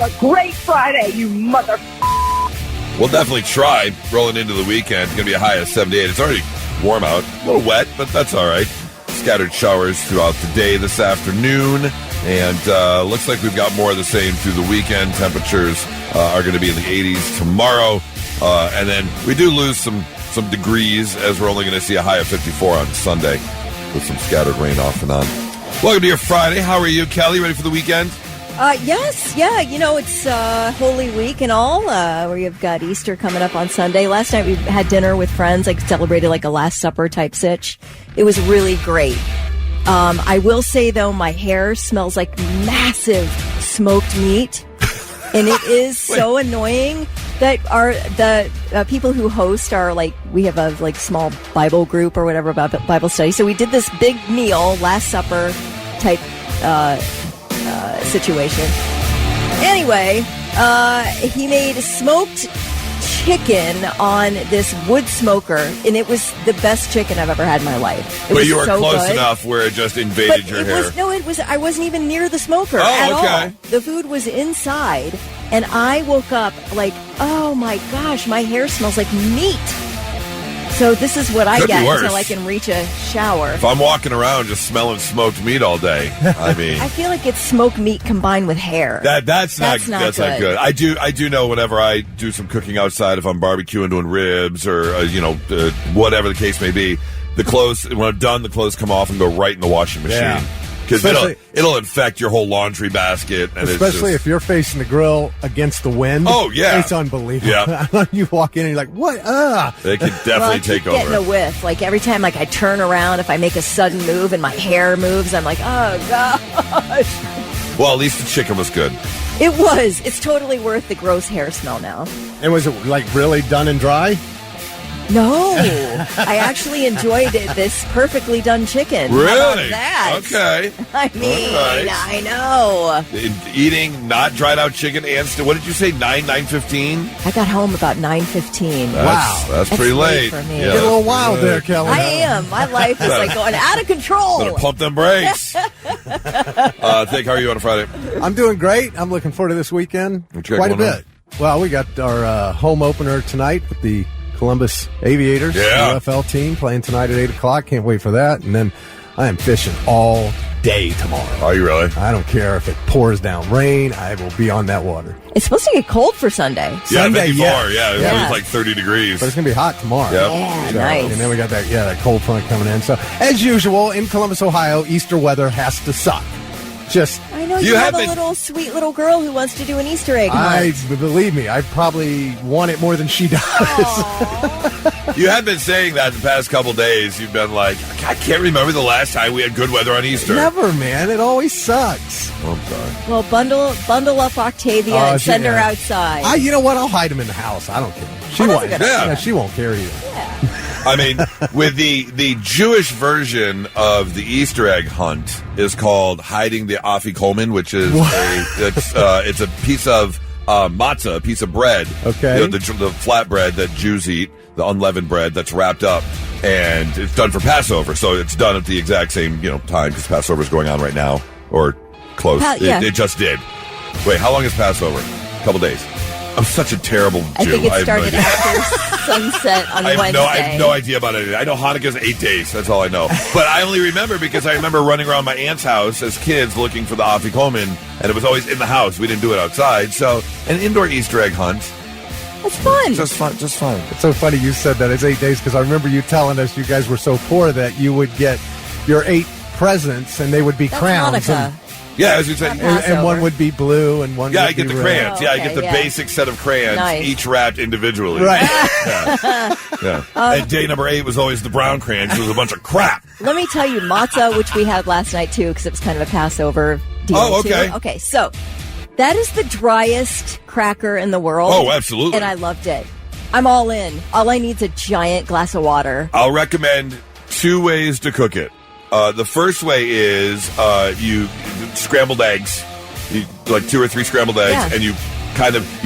a great Friday, you mother... We'll definitely try rolling into the weekend. It's going to be a high of 78. It's already warm out. A little wet, but that's all right. Scattered showers throughout the day this afternoon. And looks like we've got more of the same through the weekend. Temperatures are going to be in the 80s tomorrow. And then we do lose some degrees as we're only going to see a high of 54 on Sunday with some scattered rain off and on. Welcome to your Friday. How are you, Kelly? Ready for the weekend? Yes, yeah. You know, it's Holy Week and all, where you've got Easter coming up on Sunday. Last night we had dinner with friends, like celebrated like a Last Supper type sitch. It was really great. I will say, though, my hair smells like massive smoked meat. And it is so annoying that the people who host are like, we have a like small Bible group or whatever about Bible study. So we did this big meal, Last Supper type situation. Anyway, he made smoked chicken on this wood smoker, and it was the best chicken I've ever had in my life. But you were so close enough where it just invaded your hair. I wasn't even near the smoker at all. The food was inside, and I woke up like, oh my gosh, my hair smells like meat. So this is what I get until I can reach a shower. If I'm walking around just smelling smoked meat all day, I mean, I feel like it's smoked meat combined with hair. That's not good. I do know whenever I do some cooking outside, if I'm barbecuing, doing ribs or whatever the case may be, the clothes, when I'm done, the clothes come off and go right in the washing machine. Yeah. Because it'll infect your whole laundry basket. And especially if you're facing the grill against the wind. Oh, yeah. It's unbelievable. Yeah. You walk in and you're like, what? They can definitely take over. Getting a whiff. Like every time I turn around, if I make a sudden move and my hair moves, I'm like, oh, gosh. Well, at least the chicken was good. It was. It's totally worth the gross hair smell now. And was it like really done and dry? No, I actually enjoyed this perfectly done chicken. Really? How about that? Okay. I mean, right. I know. Eating not dried out chicken and what did you say, 9:15? I got home about 9:15. Wow. That's pretty late. For me. Yeah, Get a little wild there, Kelly. I am. My life is like going out of control. Better pump them brakes. Think, how are you on a Friday? I'm doing great. I'm looking forward to this weekend quite a bit. Well, we got our home opener tonight with the Columbus Aviators, UFL team, playing tonight at 8 o'clock. Can't wait for that. And then I am fishing all day tomorrow. Are you really? I don't care if it pours down rain. I will be on that water. It's supposed to get cold for Sunday. Yeah, Sunday, 54. Yeah. It was like 30 degrees. But it's going to be hot tomorrow. Yep. Yeah, nice. And then we got that cold front coming in. So, as usual, in Columbus, Ohio, Easter weather has to suck. I know you have a sweet little girl who wants to do an Easter egg hunt. Believe me, I probably want it more than she does. You have been saying that the past couple days. You've been like, I can't remember the last time we had good weather on Easter. Never, man. It always sucks. Oh, I'm sorry. Well, bundle up Octavia and send her outside. You know what? I'll hide him in the house. I don't care. She won't. She won't care either. Yeah. I mean, with the Jewish version of the Easter egg hunt is called hiding the afikomen, which is it's a piece of matzah, a piece of bread. Okay. The flat bread that Jews eat, the unleavened bread that's wrapped up, and it's done for Passover. So it's done at the exact same time because Passover is going on right now or close. It just did. Wait, how long is Passover? A couple days. I'm such a terrible Jew. I think it started after sunset on Wednesday. I have no idea about it. I know Hanukkah's 8 days. That's all I know. But I only remember because I remember running around my aunt's house as kids looking for the afikomen, and it was always in the house. We didn't do it outside. So an indoor Easter egg hunt. It's fun. Just fun. It's so funny you said that it's 8 days because I remember you telling us you guys were so poor that you would get your 8 presents and they would be crowns. Hanukkah. Yeah, as you said. And one would be blue and one would be I get the crayons. Oh, I get the basic set of crayons, each wrapped individually. Right. Yeah. And day number 8 was always the brown crayons. It was a bunch of crap. Let me tell you, matzah, which we had last night, too, because it was kind of a Passover deal, okay. too. Okay, so that is the driest cracker in the world. Oh, absolutely. And I loved it. I'm all in. All I need is a giant glass of water. I'll recommend 2 ways to cook it. The first way is you scrambled eggs, like 2 or 3 scrambled eggs, and you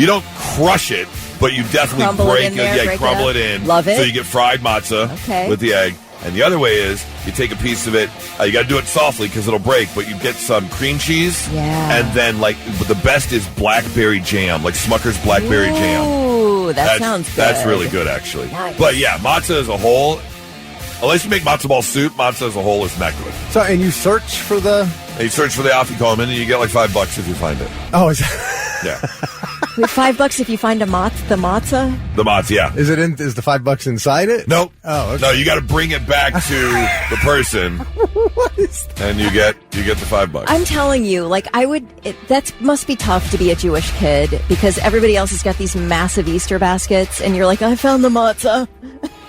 don't crush it, but you definitely crumble break it in there, crumble it in. Love it. So you get fried matzah with the egg. And the other way is you take a piece of it. You got to do it softly because it'll break, but you get some cream cheese. Yeah. And then, but the best is blackberry jam, like Smucker's blackberry jam. Ooh, that sounds good. That's really good, actually. Nice. But yeah, matzah as a whole, unless you make matzo ball soup, matzah as a whole is not good. So, and you search for the afikoman, and you get like $5 if you find it. Oh, is yeah. Wait, $5 if you find the matzah? The matzah, yeah. Is the $5 inside it? Nope. Oh, okay. No, you got to bring it back to the person. What is that? And you get the $5. I'm telling you, that must be tough to be a Jewish kid because everybody else has got these massive Easter baskets, and you're like, I found the matzah.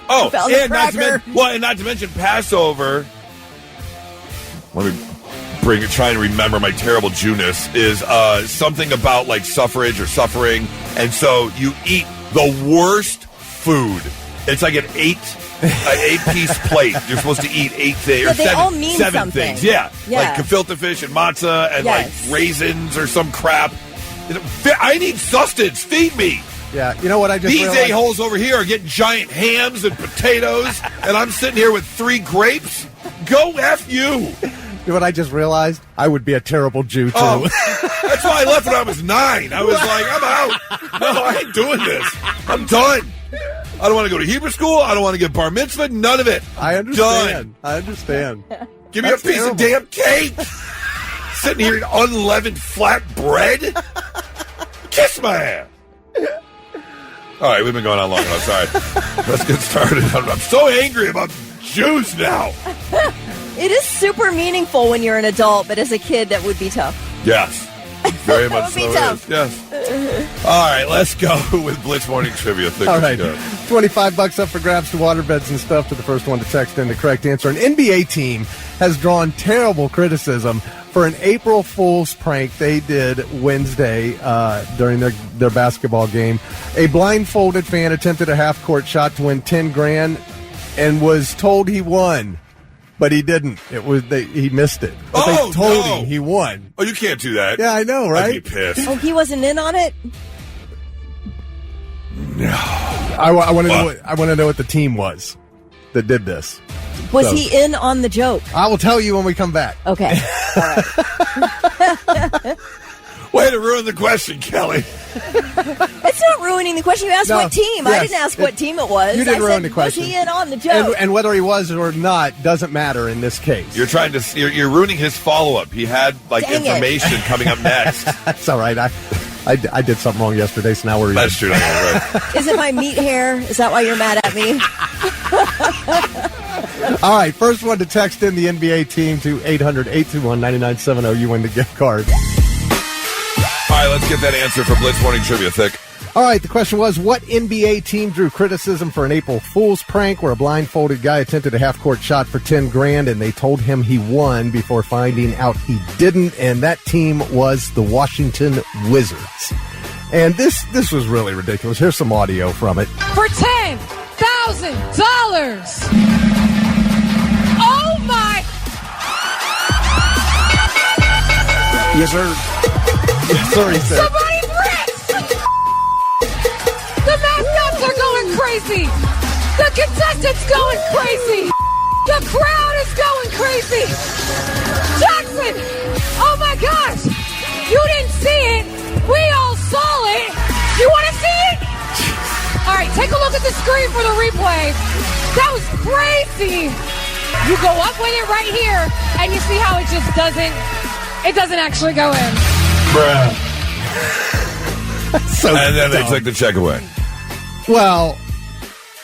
Oh, found the cracker. Not to mention Passover. Let me try and remember my terrible Jewness, is something about like suffrage or suffering, and so you eat the worst food. It's like an 8-piece plate. You're supposed to eat 8 things. Yeah, they all mean seven something. things. Yeah, yeah. Like gefilte fish and matzah and like raisins or some crap. I need sustenance. Feed me. Yeah, you know what I just These realized? a-holes over here are getting giant hams and potatoes, and I'm sitting here with 3 grapes. Go F you. You know what I just realized? I would be a terrible Jew, too. Oh, that's why I left when I was 9. I was like, I'm out. No, I ain't doing this. I'm done. I don't want to go to Hebrew school. I don't want to get bar mitzvah. None of it. I understand. Done. I understand. Give me a piece of damn cake. Sitting here eating unleavened flat bread. Kiss my ass. All right, we've been going on long enough. Sorry. Let's get started. I'm so angry about Jews now. It is super meaningful when you're an adult, but as a kid, that would be tough. Yes. Very much would be so. tough. Yes. All right, let's go with Blitz Morning Trivia. All right. $25 up for grabs to waterbeds and stuff to the first one to text in the correct answer. An NBA team has drawn terrible criticism for an April Fool's prank they did Wednesday during their basketball game. A blindfolded fan attempted a half-court shot to win $10,000 and was told he won. But he didn't. He missed it. But they told him he won. Oh, you can't do that. Yeah, I know, right? I'd be pissed. Oh, he wasn't in on it? No. I want to know what the team was that did this. Was he in on the joke? I will tell you when we come back. Okay. All right. Way to ruin the question, Kelly. It's not ruining the question. You asked what team. Yes, I didn't ask what team it was. You didn't ruin the question. Was he in on the joke? And whether he was or not doesn't matter in this case. You're ruining his follow-up. He had information coming up next. That's all right. I did something wrong yesterday, so now we're That's true. Right. Is it my meat hair? Is that why you're mad at me? All right, first one to text in the NBA team to 800-821-9970. You win the gift card. All right, let's get that answer for Blitz Morning Trivia, Thick. All right, the question was, what NBA team drew criticism for an April Fool's prank where a blindfolded guy attempted a half-court shot for $10,000 and they told him he won before finding out he didn't, and that team was the Washington Wizards. And this was really ridiculous. Here's some audio from it. For $10,000. Oh, my. Yes, sir. Yes, sir, he said. Somebody's rich. The mascots are going crazy. The contestants going crazy. The crowd is going crazy. Jackson, oh my gosh. You didn't see it. We all saw it. You want to see it? All right, take a look at the screen for the replay. That was crazy. You go up with it right here, and you see how it just doesn't actually go in. Bruh. So and then dumb. they took the check away. Well,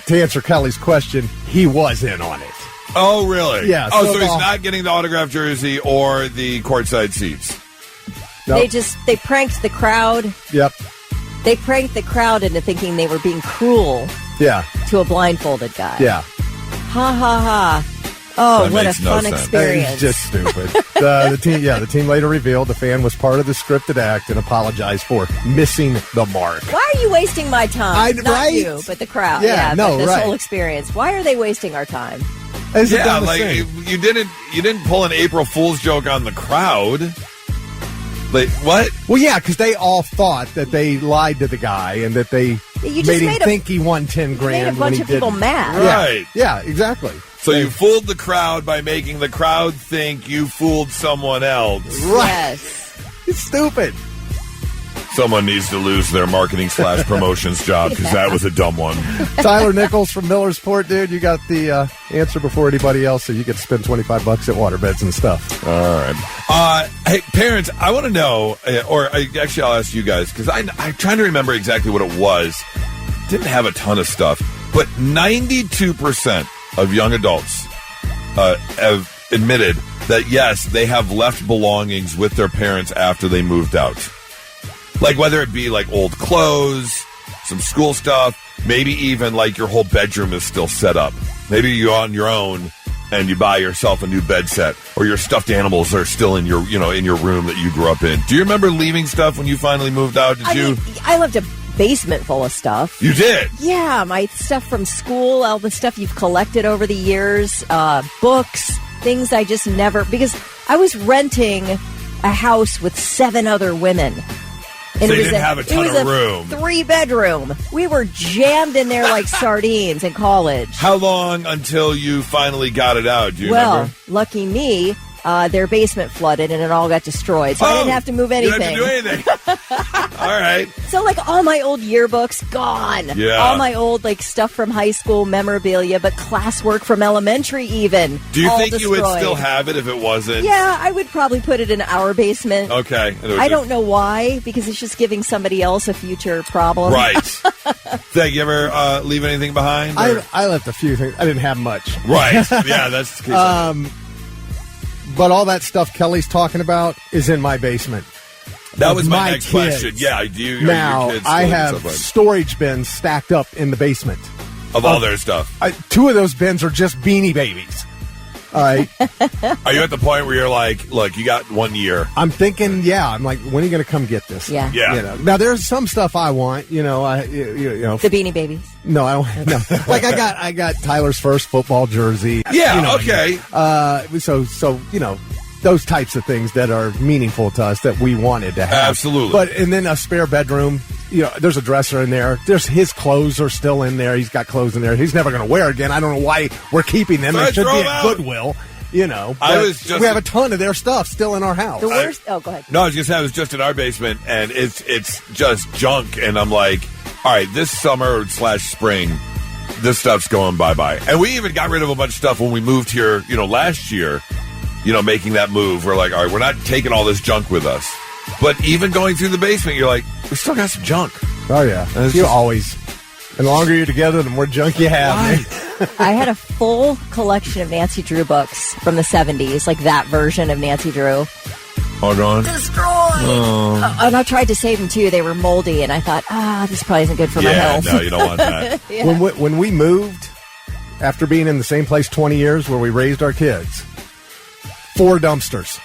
to answer Kelly's question, he was in on it. Oh, really? Yeah. Oh, so he's not getting the autographed jersey or the courtside seats. Nope. They pranked the crowd. Yep. They pranked the crowd into thinking they were being cruel. Yeah. To a blindfolded guy. Yeah. Ha ha ha. Oh, That what a makes no fun sense. experience. It's just stupid. The team later revealed the fan was part of the scripted act and apologized for missing the mark. Why are you wasting my time? Not right? you, but the crowd. Yeah, no, but this right. whole experience. Why are they wasting our time? It's the Yeah, dumbest like thing. you didn't pull an April Fool's joke on the crowd. Like what? Well, yeah, because they all thought that they lied to the guy and that they You just made him made think he won $10,000 made a when bunch he of people didn't. mad. Right. Yeah, exactly. So you fooled the crowd by making the crowd think you fooled someone else. Right. Yes. It's stupid. Someone needs to lose their marketing/promotions job because that was a dumb one. Tyler Nichols from Millersport, dude. You got the answer before anybody else, so you get to spend $25 at waterbeds and stuff. All right. Hey, parents, I want to know, actually I'll ask you guys, because I'm trying to remember exactly what it was. Didn't have a ton of stuff, but 92% of young adults have admitted that, yes, they have left belongings with their parents after they moved out. Like, whether it be, like, old clothes, some school stuff, maybe even, like, your whole bedroom is still set up. Maybe you're on your own and you buy yourself a new bed set, or your stuffed animals are still in your, in your room that you grew up in. Do you remember leaving stuff when you finally moved out? I left a basement full of stuff. You did? Yeah, my stuff from school, all the stuff you've collected over the years, books, things I just never... Because I was renting a house with 7 other women. And so you didn't have a ton of room. 3-bedroom. We were jammed in there like sardines in college. How long until you finally got it out? Do you remember? Lucky me, their basement flooded and it all got destroyed. So I didn't have to move anything. You didn't have to do anything. All right. So, like, all my old yearbooks, gone. Yeah. All my old, like, stuff from high school, memorabilia, but classwork from elementary even. Do you think destroyed. you would still have it if it wasn't? Yeah, I would probably put it in our basement. Okay. I don't know why, because it's just giving somebody else a future problem. Right. Thank you. Ever leave anything behind? I left a few things. I didn't have much. Right. Yeah, that's the case. But all that stuff Kelly's talking about is in my basement. That was my next kids. question. Yeah, now, I have storage bins stacked up in the basement. Of all their stuff. 2 of those bins are just Beanie Babies. All right. Are you at the point where you're like, look, you got 1 year? I'm thinking, I'm like, when are you going to come get this? Yeah. Now, there's some stuff I want, The Beanie Babies. No, I don't. No. Like, I got Tyler's first football jersey. Yeah, okay. So those types of things that are meaningful to us that we wanted to have. Absolutely. And then a spare bedroom. There's a dresser in there. His clothes are still in there. He's got clothes in there. He's never going to wear again. I don't know why we're keeping them. They should be at Goodwill. We have a ton of their stuff still in our house. The worst. Go ahead. No, I was going to say I was just in our basement, and it's just junk. And I'm like, all right, this summer/spring, this stuff's going bye-bye. And we even got rid of a bunch of stuff when we moved here, last year. Making that move, we're like, all right, we're not taking all this junk with us. But even going through the basement, you're like, we still got some junk. Oh, yeah. Always. And the longer you're together, the more junk you have. I had a full collection of Nancy Drew books from the 70s, like that version of Nancy Drew. All gone? Destroyed! Oh. And I tried to save them, too. They were moldy, and I thought, this probably isn't good for my health. No, you don't want that. Yeah. When we moved, after being in the same place 20 years where we raised our kids, 4 dumpsters.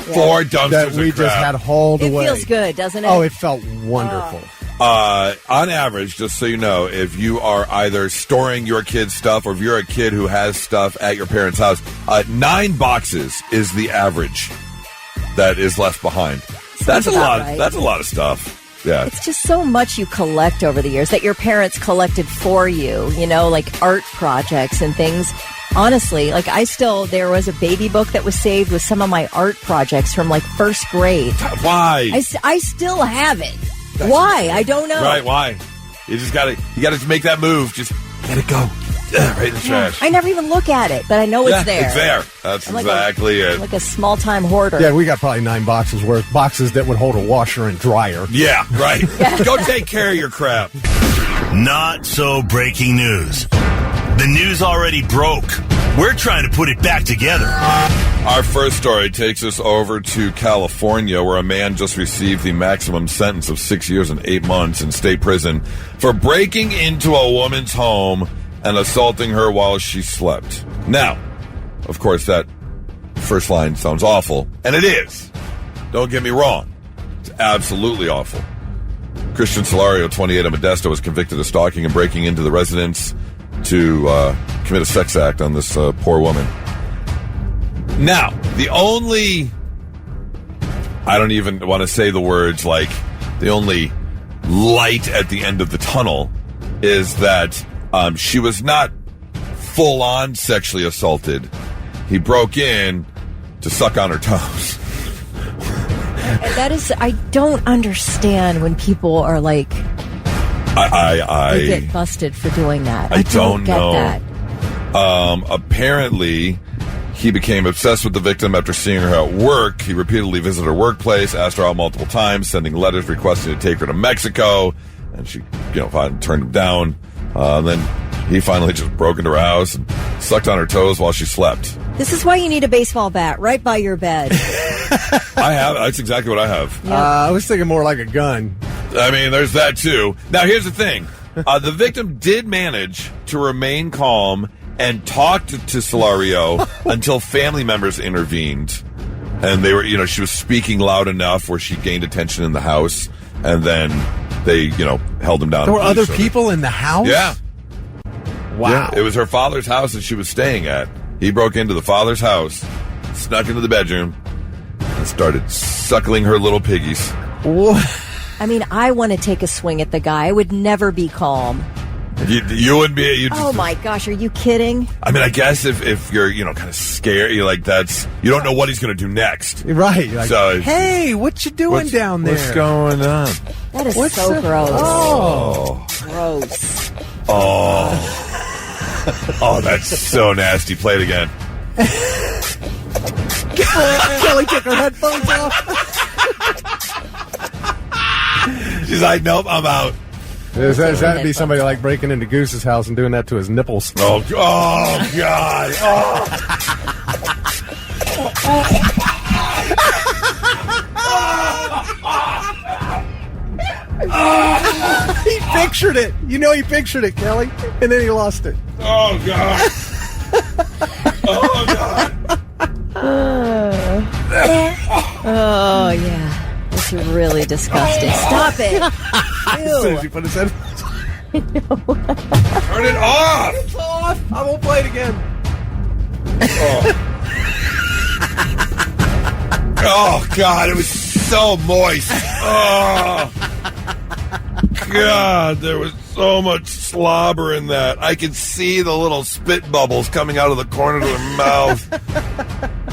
Yeah. 4 dumpsters that we just had hauled away. It feels good, doesn't it? Oh, it felt wonderful. On average, just so you know, if you are either storing your kids' stuff or if you're a kid who has stuff at your parents' house, 9 boxes is the average that is left behind. That's a lot. Right. That's a lot of stuff. Yeah. It's just so much you collect over the years that your parents collected for you, like art projects and things. Honestly, like there was a baby book that was saved with some of my art projects from like first grade. Why? I still have it. Why? I don't know. Right, why? You gotta make that move. Just let it go. Right in the trash. I never even look at it, but I know it's there. It's there. That's exactly it. I'm like a small-time hoarder. Yeah, we got probably 9 boxes worth. Boxes that would hold a washer and dryer. Yeah, right. Go take care of your crap. Not so breaking news. The news already broke. We're trying to put it back together. Our first story takes us over to California, where a man just received the maximum sentence of 6 years and 8 months in state prison for breaking into a woman's home and assaulting her while she slept. Now, of course, that first line sounds awful, and it is. Don't get me wrong. It's absolutely awful. Christian Solario, 28, of Modesto, was convicted of stalking and breaking into the residence to commit a sex act on this poor woman. Now, I don't even want to say the words, like, the only light at the end of the tunnel is that she was not full-on sexually assaulted. He broke in to suck on her toes. That is, I don't understand when people are like, they get busted for doing that. I don't get know. That. Apparently, he became obsessed with the victim after seeing her at work. He repeatedly visited her workplace, asked her out multiple times, sending letters requesting to take her to Mexico, and she, finally turned him down. Then he finally just broke into her house and sucked on her toes while she slept. This is why you need a baseball bat right by your bed. I have. That's exactly what I have. Yep. I was thinking more like a gun. I mean, there's that too. Now, here's the thing. The victim did manage to remain calm and talked to Solario until family members intervened. And they were, she was speaking loud enough where she gained attention in the house. And then they, held him down. There were other people in the house? Yeah. Wow. Yeah, it was her father's house that she was staying at. He broke into the father's house, snuck into the bedroom, and started suckling her little piggies. What? I mean, I want to take a swing at the guy. I would never be calm. You wouldn't be. Oh my gosh, are you kidding? I mean, I guess if you're kind of scared, you're like you don't know what he's going to do next, right? Like, so, hey, what you doing down there? What's going on? That is so gross. Oh, gross. Oh, that's so nasty. Play it again. Kelly took her headphones off. She's like, nope, I'm out. That'd be somebody like breaking into Goose's house and doing that to his nipples. Oh God. He pictured it. He pictured it, Kelly. And then he lost it. Oh, God. Oh, God. Oh, yeah. It's really disgusting. Stop it. As soon as he put his headphones on. Turn it off. It's off. I won't play it again. Oh, God. It was so moist. Oh. God, there was so much slobber in that. I could see the little spit bubbles coming out of the corner of their mouth.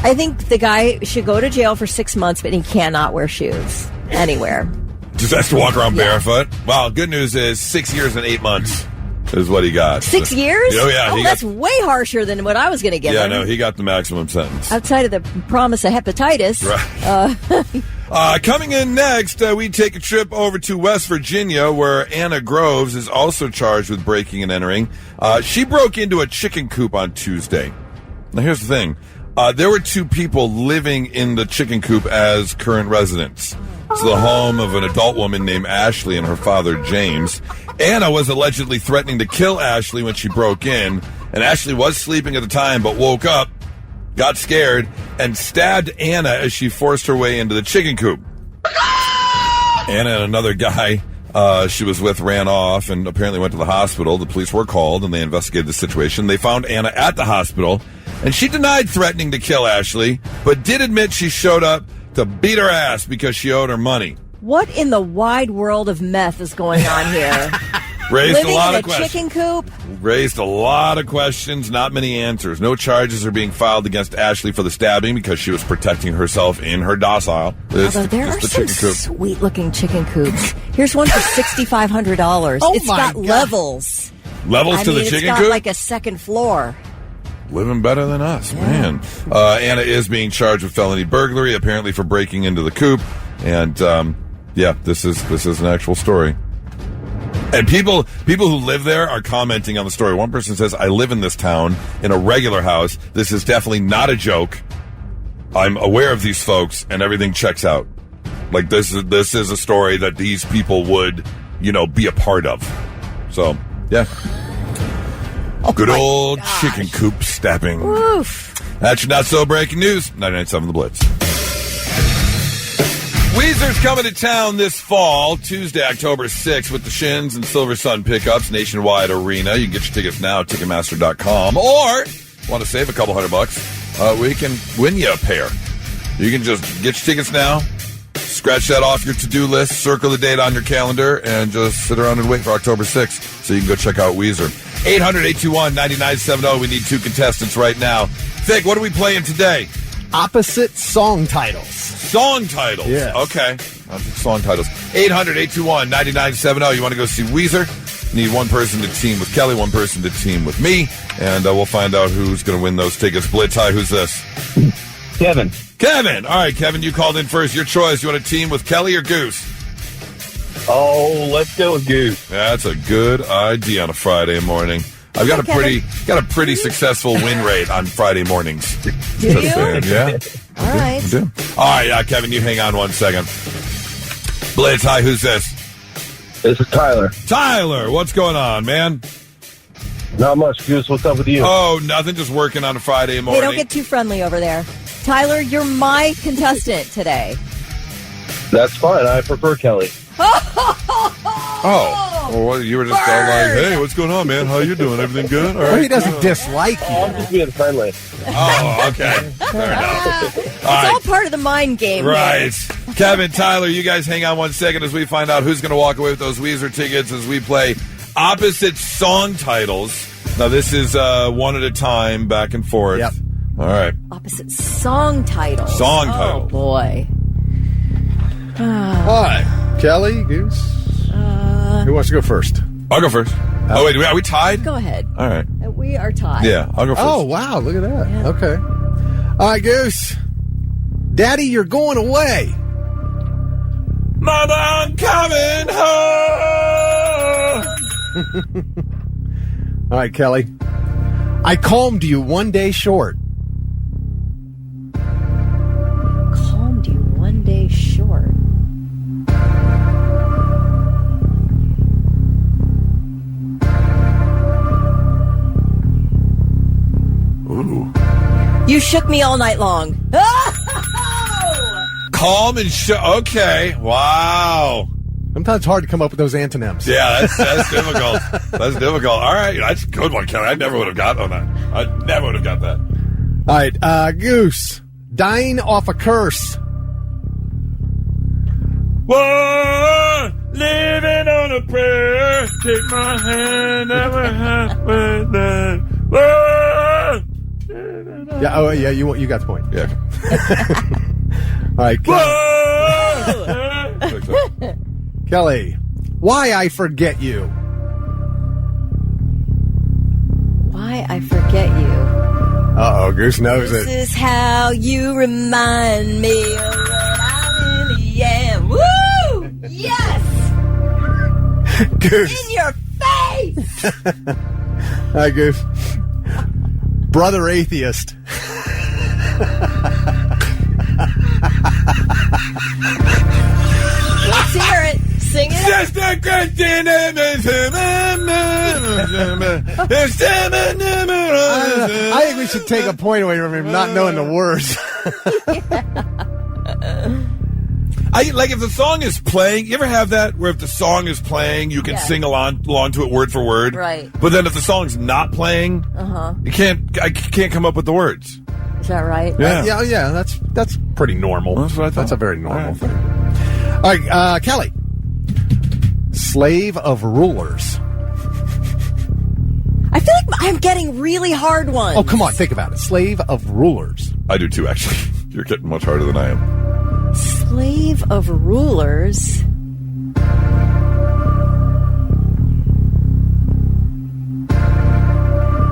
I think the guy should go to jail for 6 months, but he cannot wear shoes anywhere. Just has to walk around barefoot. Well, good news is 6 years and 8 months is what he got. 6 years? Oh, yeah. That's way harsher than what I was going to get. Yeah, no, he got the maximum sentence. Outside of the promise of hepatitis. Right. Coming in next, we take a trip over to West Virginia, where Anna Groves is also charged with breaking and entering. She broke into a chicken coop on Tuesday. Now, here's the thing. There were 2 people living in the chicken coop as current residents. It's the home of an adult woman named Ashley and her father, James. Anna was allegedly threatening to kill Ashley when she broke in, and Ashley was sleeping at the time but woke up, got scared, and stabbed Anna as she forced her way into the chicken coop. Anna and another guy she was with ran off and apparently went to the hospital. The police were called, and they investigated the situation. They found Anna at the hospital, and she denied threatening to kill Ashley, but did admit she showed up to beat her ass because she owed her money. What in the wide world of meth is going on here? Raised Living a lot in of questions. Chicken coop? Raised a lot of questions, not many answers. No charges are being filed against Ashley for the stabbing because she was protecting herself in her docile. Although there are some sweet-looking chicken coops. Here's one for $6,500. Oh, it's got levels. Levels to the chicken coop? It's got like a second floor. Living better than us, man. Anna is being charged with felony burglary, apparently for breaking into the coop. And, this is an actual story. And people who live there are commenting on the story. One person says, I live in this town in a regular house. This is definitely not a joke. I'm aware of these folks, and everything checks out. Like, this is a story that these people would, be a part of. So, yeah. Good old chicken coop stabbing. Oof. That's your not-so-breaking news. 99.7 The Blitz. Weezer's coming to town this fall, Tuesday, October 6th, with the Shins and Silver Sun pickups, nationwide arena. You can get your tickets now at Ticketmaster.com. Or, want to save a couple $100, we can win you a pair. You can just get your tickets now, scratch that off your to-do list, circle the date on your calendar, and just sit around and wait for October 6th so you can go check out Weezer. 800-821-9970. We need 2 contestants right now. Vic, what are we playing today? Opposite song titles. Song titles. Yes. Okay. Song titles. 800-821-9970. You want to go see Weezer? Need one person to team with Kelly, one person to team with me, and we'll find out who's going to win those tickets. Blitz, hi, who's this? Kevin. Kevin. All right, Kevin, you called in first. Your choice. You want to team with Kelly or Goose? Oh, let's go with Goose. That's a good idea on a Friday morning. I've got a pretty successful win rate on Friday mornings. Do you? Yeah. All right. I do. All right, Kevin, you hang on one second. Blitz, hi, who's this? This is Tyler. Tyler, what's going on, man? Not much, Goose. What's up with you? Oh, nothing. Just working on a Friday morning. Hey, don't get too friendly over there. Tyler, you're my contestant today. That's fine. I prefer Kelly. Oh, well, you were just all like, hey, what's going on, man? How you doing? Everything good? All right. Well, he doesn't dislike you. I'm just being friendly. Oh, okay. Fair enough. It's all part of the mind game. Right. Kevin, Tyler, you guys hang on one second as we find out who's going to walk away with those Weezer tickets as we play opposite song titles. Now, this is one at a time, back and forth. Yep. All right. Opposite song titles. Song Oh, titles. boy. All right. Kelly, Goose. Who wants to go first? I'll go first. Oh, wait, are we tied? Go ahead. All right. We are tied. Yeah, I'll go first. Oh, wow. Look at that. Yeah. Okay. All right, Goose. Daddy, you're going away. Mama, I'm coming home. All right, Kelly. I calmed you one day short. Calmed you one day short. Ooh. You shook me all night long. Calm and okay. Wow. Sometimes it's hard to come up with those antonyms. Yeah, that's difficult. That's difficult. All right, that's a good one, Kelly. I never would have got on that. I never would have got that. All right, Goose. Dying off a curse. Whoa, living on a prayer. Take my hand, never halfway there. Whoa. Yeah. Oh, yeah. You got the point. Yeah. All right, Kelly. Why I forget you. Why I forget you. Uh-oh, Goose knows This it. is how you remind me of what I really am. Woo! Yes! Goose. In your face! All right, Goose. Brother atheist. Let's hear it. Sing it. Just a question. I think we should take a point away from him not knowing the words. Like if the song is playing, you ever have that where if the song is playing, you can sing along to it word for word? Right. But then if the song's not playing, I can't come up with the words. Is that right? Yeah. Yeah, that's pretty normal. That's what I thought. That's a very normal thing. All right, Kelly. Slave of rulers. I feel like I'm getting really hard ones. Oh, come on, think about it. Slave of rulers. I do too, actually. You're getting much harder than I am. Slave of rulers.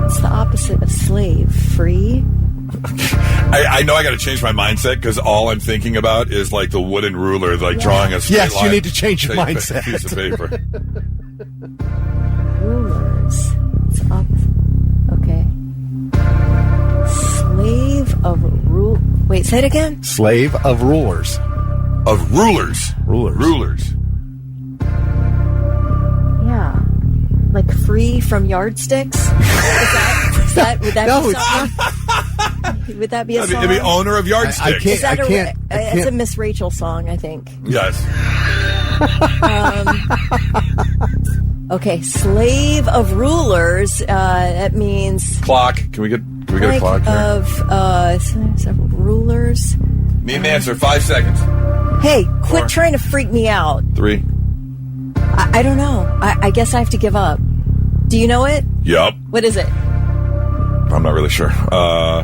It's the opposite of slave. Free. I know I got to change my mindset because all I'm thinking about is like the wooden ruler, like drawing a straight Yes, line. you need to change your Take a mindset. piece of paper. Rulers. It's opposite. Okay. Slave of rule. Wait, say it again. Slave of rulers. Of rulers. Rulers. Yeah. Like free from yardsticks? Would that No, be something? Would that be a song? It'd be owner of yardsticks. Is that I it's a can't. Miss Rachel song, I think. Yes. Okay, slave of rulers. That means Clock. Can we get a clock here? of several rulers. Need an answer. 5 seconds. Hey, quit 4. trying to freak me out. 3. I don't know. I guess I have to give up. Do you know it? Yep. What is it? I'm not really sure.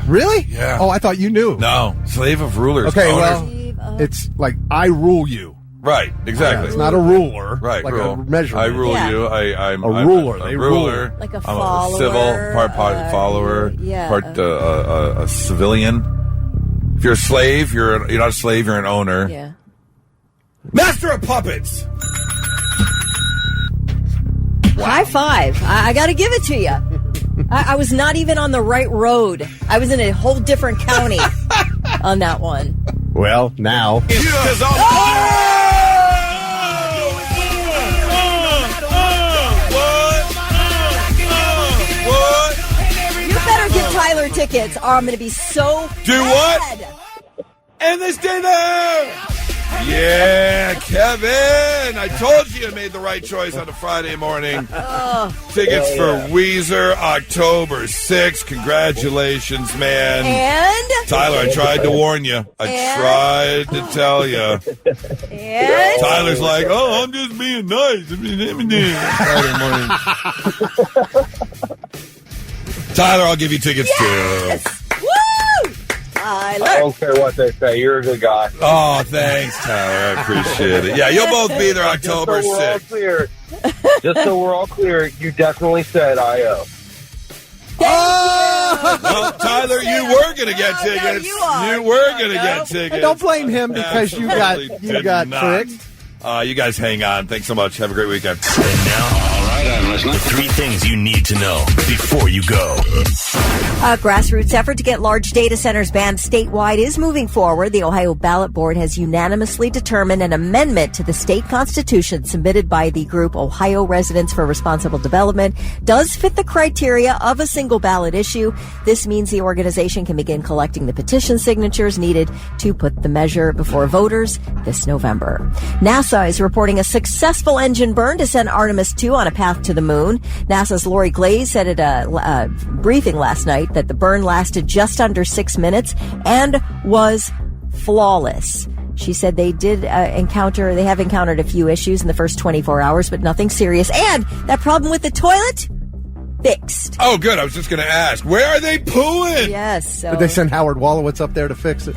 Really? Yeah. Oh, I thought you knew. No. Slave of rulers. Okay, owners. well, it's like I rule you. Right, exactly. It's not a ruler. Right, like rule. a measurement. I rule you. I'm a ruler. I'm a They ruler. rule. Like a I'm follower. a civil, part follower, part a civilian. If you're a slave, you're not a slave, you're an owner. Yeah. Master of puppets! Wow. High five. I got to give it to you. I was not even on the right road. I was in a whole different county on that one. Well, now. You better give Tyler tickets or I'm going to be so Do mad. what? And they stay there! Yeah, Kevin! I told you made the right choice on a Friday morning. Tickets for Weezer, October 6th. Congratulations, man. And? Tyler, I tried to warn you. I tried to tell you. And? Tyler's like, oh, I'm just being nice. Friday morning. Tyler, I'll give you tickets too. Woo! Tyler. I don't care what they say. You're a good guy. Oh, thanks, Tyler. I appreciate it. Yeah, you'll both be there October 6th. Just so we're all clear, you definitely said I.O. Well, Tyler, you were going to get tickets. You were going to get tickets. Hey, don't blame him because you got tricked. You guys hang on. Thanks so much. Have a great weekend. And now, all right, I'm listening. The 3 things you need to know before you go. A grassroots effort to get large data centers banned statewide is moving forward. The Ohio Ballot Board has unanimously determined an amendment to the state constitution submitted by the group Ohio Residents for Responsible Development does fit the criteria of a single ballot issue. This means the organization can begin collecting the petition signatures needed to put the measure before voters this November. NASA is reporting a successful engine burn to send Artemis 2 on a path to the moon. NASA's Lori Glaze said at a briefing last night that the burn lasted just under 6 minutes and was flawless. She said they have encountered a few issues in the first 24 hours, but nothing serious. And that problem with the toilet, fixed. Oh, good. I was just going to ask, where are they pooing? Yes. So Did they send Howard Wolowitz up there to fix it?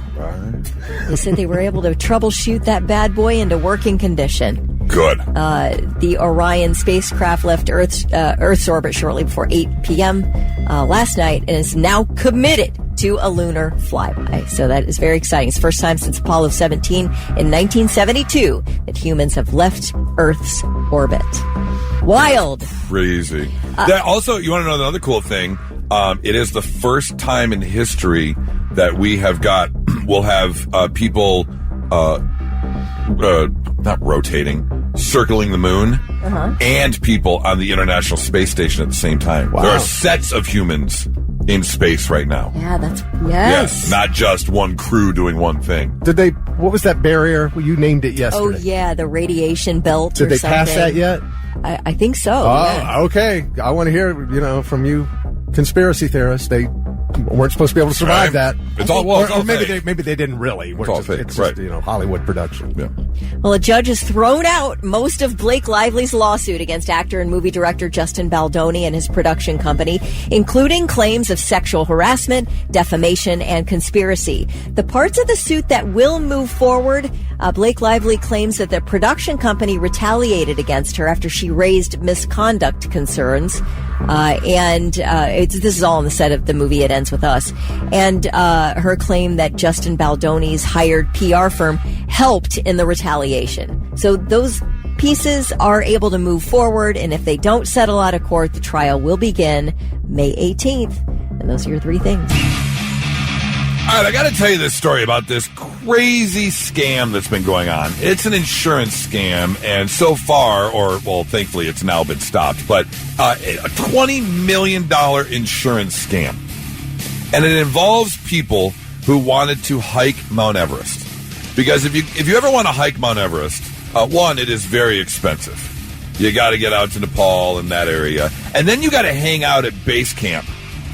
they said they were able to troubleshoot that bad boy into working condition. Good. The Orion spacecraft left Earth's orbit shortly before 8 p.m. Last night and is now committed to a lunar flyby. So that is very exciting. It's the first time since Apollo 17 in 1972 that humans have left Earth's orbit. Wild. Crazy. Also, you want to know another cool thing? It is the first time in history that we'll have people not rotating, circling the moon, and people on the International Space Station at the same time. Wow. There are sets of humans in space right now. Yeah, yes. Yes, not just one crew doing one thing. What was that barrier? Well, you named it yesterday. Oh, yeah, the radiation belt Did they pass that yet? I think so. Oh, yeah. okay. I want to hear, from you conspiracy theorists. They weren't supposed to be able to survive that. It's all or fake. maybe they didn't really. It's all fake. It's right. just, Hollywood production. Yeah. Well, a judge has thrown out most of Blake Lively's lawsuit against actor and movie director Justin Baldoni and his production company, including claims of sexual harassment, defamation, and conspiracy. The parts of the suit that will move forward, Blake Lively claims that the production company retaliated against her after she raised misconduct concerns. This is all on the set of the movie It Ends With Us. And her claim that Justin Baldoni's hired PR firm helped in the retaliation. So those pieces are able to move forward, and if they don't settle out of court, the trial will begin May 18th. And those are your 3 things. All right, I got to tell you this story about this crazy scam that's been going on. It's an insurance scam, and so far, thankfully it's now been stopped, but a $20 million insurance scam. And it involves people who wanted to hike Mount Everest. Because if you ever want to hike Mount Everest, one, it is very expensive. You got to get out to Nepal and that area. And then you got to hang out at base camp,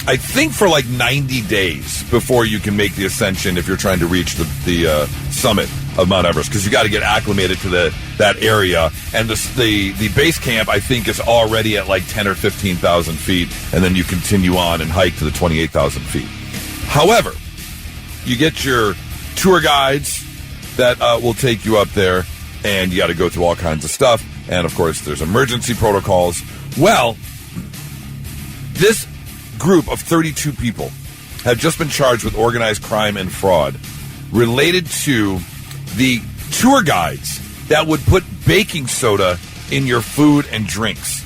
I think, for like 90 days before you can make the ascension if you're trying to reach the summit of Mount Everest because you got to get acclimated to that area. And the base camp, I think, is already at like 10 or 15,000 feet, and then you continue on and hike to the 28,000 feet. However, you get your tour guides that will take you up there, and you got to go through all kinds of stuff. And, of course, there's emergency protocols. Well, this group of 32 people have just been charged with organized crime and fraud related to the tour guides that would put baking soda in your food and drinks,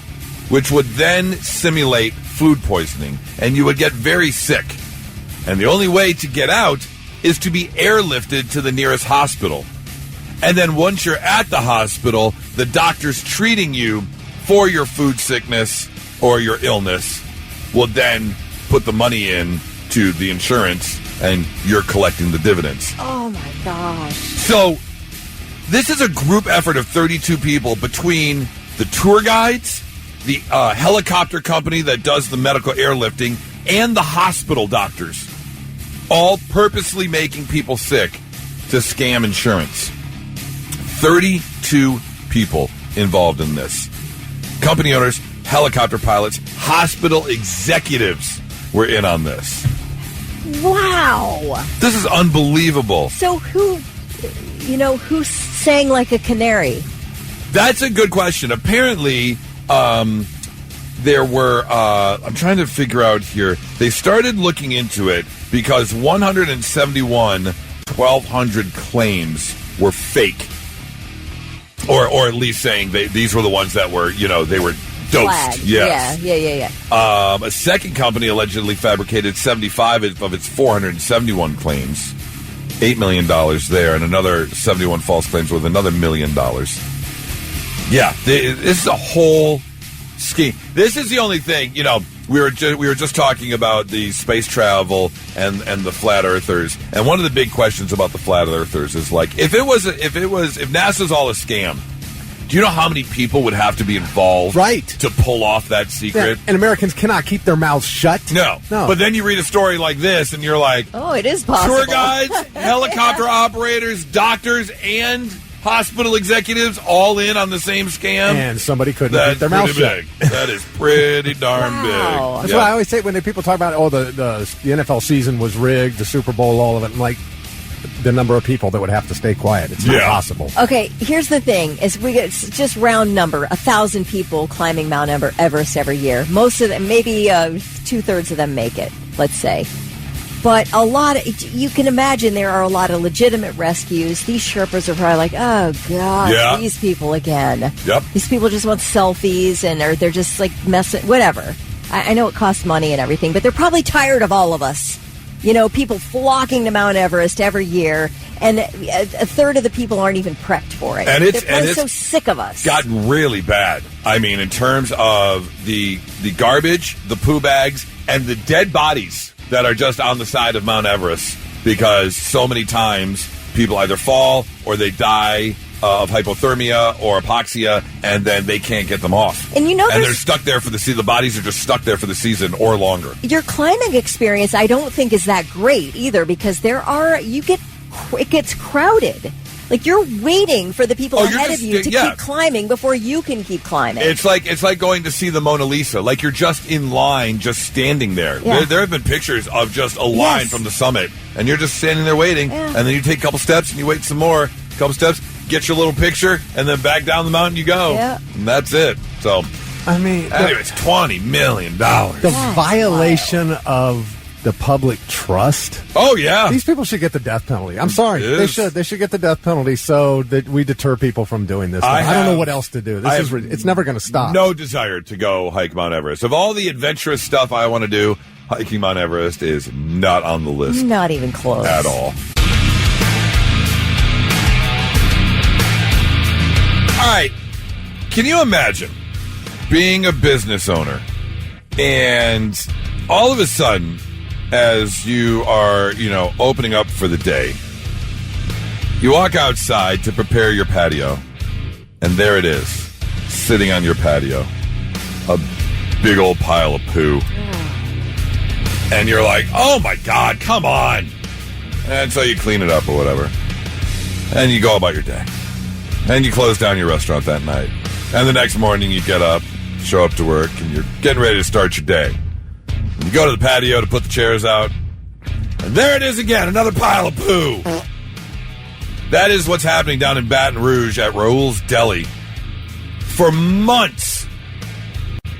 which would then simulate food poisoning, and you would get very sick. And the only way to get out is to be airlifted to the nearest hospital. And then once you're at the hospital, the doctors treating you for your food sickness or your illness will then put the money in to the insurance, and you're collecting the dividends. Oh, my gosh. So this is a group effort of 32 people between the tour guides, the helicopter company that does the medical airlifting, and the hospital doctors, all purposely making people sick to scam insurance. 32 people involved in this. Company owners, helicopter pilots, hospital executives were in on this. Wow. This is unbelievable. So who sang like a canary? That's a good question. Apparently, there were, I'm trying to figure out here, they started looking into it because 171 1,200 claims were fake. Or at least saying these were the ones that were, they were dosed. Flagged. Yes. Yeah. A second company allegedly fabricated 75 of its 471 claims, $8 million there, and another 71 false claims with another $1 million. Yeah, this is a whole scheme. This is the only thing, we were just talking about the space travel and the flat earthers, and one of the big questions about the flat earthers is like, if NASA's all a scam, do you know how many people would have to be involved to pull off that secret? Yeah, and Americans cannot keep their mouths shut. No. But then you read a story like this, and you're like, oh, it is possible. Tour guides, helicopter operators, doctors, and hospital executives all in on the same scam. And somebody couldn't keep their mouth shut. That is pretty darn big. That's why I always say when people talk about, the NFL season was rigged, the Super Bowl, all of it, I'm like, the number of people that would have to stay quiet. It's not possible. Okay, here's the thing: it's just round number, 1,000 people climbing Mount Everest every year. Most of them, maybe 2/3 of them make it. Let's say, but you can imagine there are a lot of legitimate rescues. These Sherpas are probably like, oh god, these people again. Yep. These people just want selfies, or they're just like messing. Whatever. I know it costs money and everything, but they're probably tired of all of us. People flocking to Mount Everest every year, and a third of the people aren't even prepped for it. And they're so sick of us. Gotten really bad. I mean, in terms of the garbage, the poo bags, and the dead bodies that are just on the side of Mount Everest, because so many times people either fall or they die of hypothermia or hypoxia, and then they can't get them off. And they're stuck there for the season. The bodies are just stuck there for the season or longer. Your climbing experience, I don't think, is that great either, because it gets crowded. Like, you're waiting for the people ahead of you to keep climbing before you can keep climbing. It's like going to see the Mona Lisa. Like, you're just in line, just standing there. Yeah. There have been pictures of just a line from the summit, and you're just standing there waiting, and then you take a couple steps, and you wait some more, couple steps, get your little picture, and then back down the mountain you go. Yeah. And that's it. So, I mean, anyways, $20 million. The violation of the public trust. Oh, yeah. These people should get the death penalty. I'm sorry. They should. They should get the death penalty so that we deter people from doing this. I don't know what else to do. It's never going to stop. No desire to go hike Mount Everest. Of all the adventurous stuff I want to do, hiking Mount Everest is not on the list. Not even close. At all. All right, can you imagine being a business owner and all of a sudden, as you are, opening up for the day, you walk outside to prepare your patio, and there it is, sitting on your patio, a big old pile of poo. And you're like, oh my God, come on. And so you clean it up or whatever. and you go about your day. And you close down your restaurant that night. And the next morning you get up, show up to work, and you're getting ready to start your day. And you go to the patio to put the chairs out, and there it is again, another pile of poo. That is what's happening down in Baton Rouge at Raoul's Deli. For months,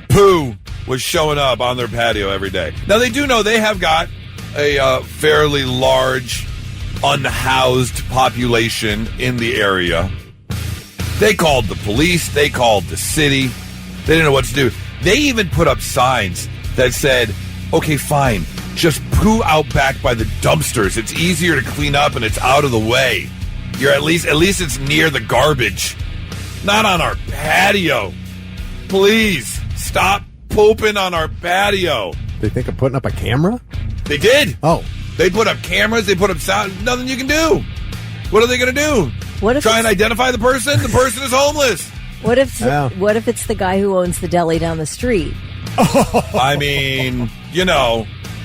poo was showing up on their patio every day. Now, they do know they have got a fairly large, unhoused population in the area. They called the police. They called the city. They didn't know what to do. They even put up signs that said, okay, fine, just poo out back by the dumpsters. It's easier to clean up and it's out of the way. You're at least it's near the garbage. Not on our patio. Please, stop pooping on our patio. They think of putting up a camera? They did. Oh. They put up cameras. They put up sound. Nothing you can do. What are they going to do? Try and identify the person? The person is homeless. What if it's the guy who owns the deli down the street? I mean,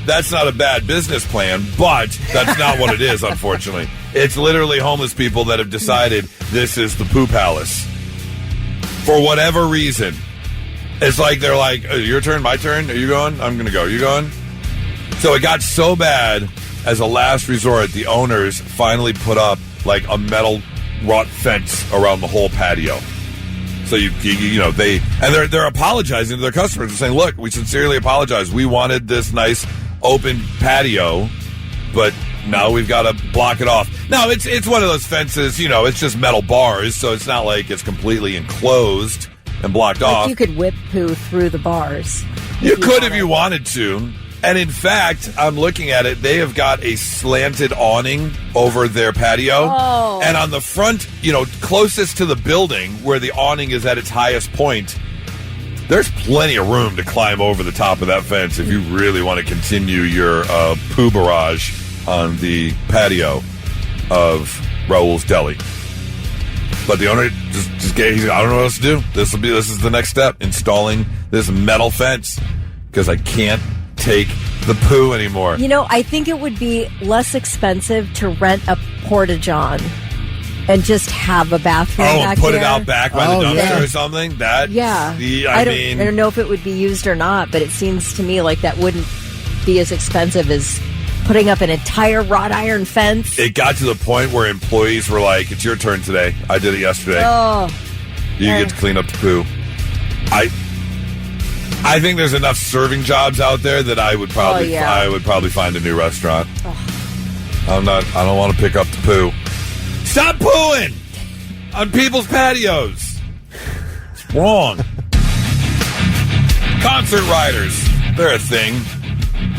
that's not a bad business plan, but that's not what it is, unfortunately. It's literally homeless people that have decided this is the poo palace. For whatever reason. It's like they're like, your turn, my turn, are you going? I'm going to go. Are you going? So it got so bad, as a last resort, the owners finally put up like a metal wrought fence around the whole patio. So they're apologizing to their customers and saying, look, we sincerely apologize. We wanted this nice open patio, but now we've got to block it off. Now, it's one of those fences, it's just metal bars, so it's not like it's completely enclosed and blocked off. You could whip poo through the bars. You could if you wanted to. And in fact, I'm looking at it, they have got a slanted awning over their patio. Oh. And on the front, closest to the building where the awning is at its highest point, there's plenty of room to climb over the top of that fence if you really want to continue your poo barrage on the patio of Raoul's Deli. But the owner just gave, I don't know what else to do. This is the next step, installing this metal fence, because I can't take the poo anymore. I think it would be less expensive to rent a porta-john and just have a bathroom back and put there. it out back by the dumpster or something? I don't know if it would be used or not, but it seems to me like that wouldn't be as expensive as putting up an entire wrought iron fence. It got to the point where employees were like, it's your turn today. I did it yesterday. You get to clean up the poo. I think there's enough serving jobs out there that I would probably find a new restaurant. I don't want to pick up the poo. Stop pooing on people's patios. It's wrong. Concert riders, they're a thing.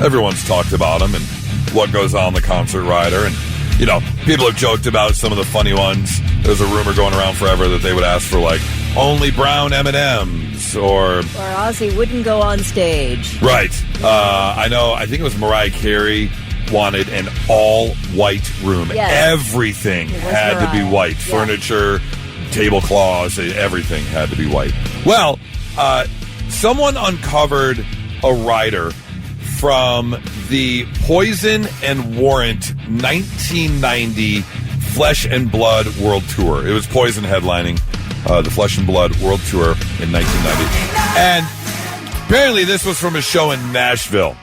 Everyone's talked about them and what goes on the concert rider. And, people have joked about some of the funny ones. There's a rumor going around forever that they would ask for, like, only brown M&Ms or Ozzy wouldn't go on stage. Right. I think it was Mariah Carey wanted an all-white room. Yes. Everything had Mariah. to be white. Yeah. Furniture, tablecloths, everything had to be white. Well, someone uncovered a rider from the Poison and Warrant 1990 Flesh and Blood World Tour. It was Poison headlining the Flesh and Blood World Tour in 1990. And apparently this was from a show in Nashville.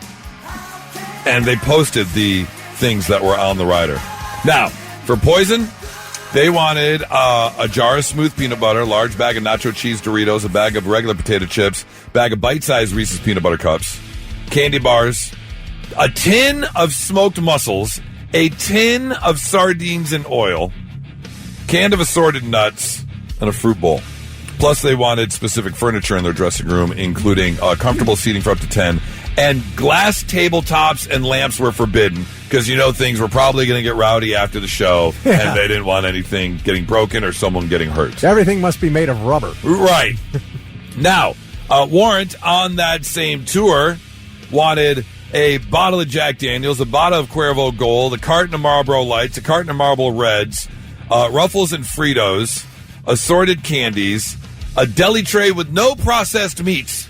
And they posted the things that were on the rider. Now, for Poison, they wanted a jar of smooth peanut butter, a large bag of nacho cheese Doritos, a bag of regular potato chips, bag of bite-sized Reese's peanut butter cups, candy bars, a tin of smoked mussels, a tin of sardines in oil, can of assorted nuts, and a fruit bowl. Plus, they wanted specific furniture in their dressing room, including comfortable seating for up to 10, and glass tabletops and lamps were forbidden because, things were probably going to get rowdy after the show, and they didn't want anything getting broken or someone getting hurt. Everything must be made of rubber. Right. Now, Warrant on that same tour wanted a bottle of Jack Daniels, a bottle of Cuervo Gold, a carton of Marlboro Lights, a carton of Marlboro Reds, Ruffles and Fritos, assorted candies, a deli tray with no processed meats.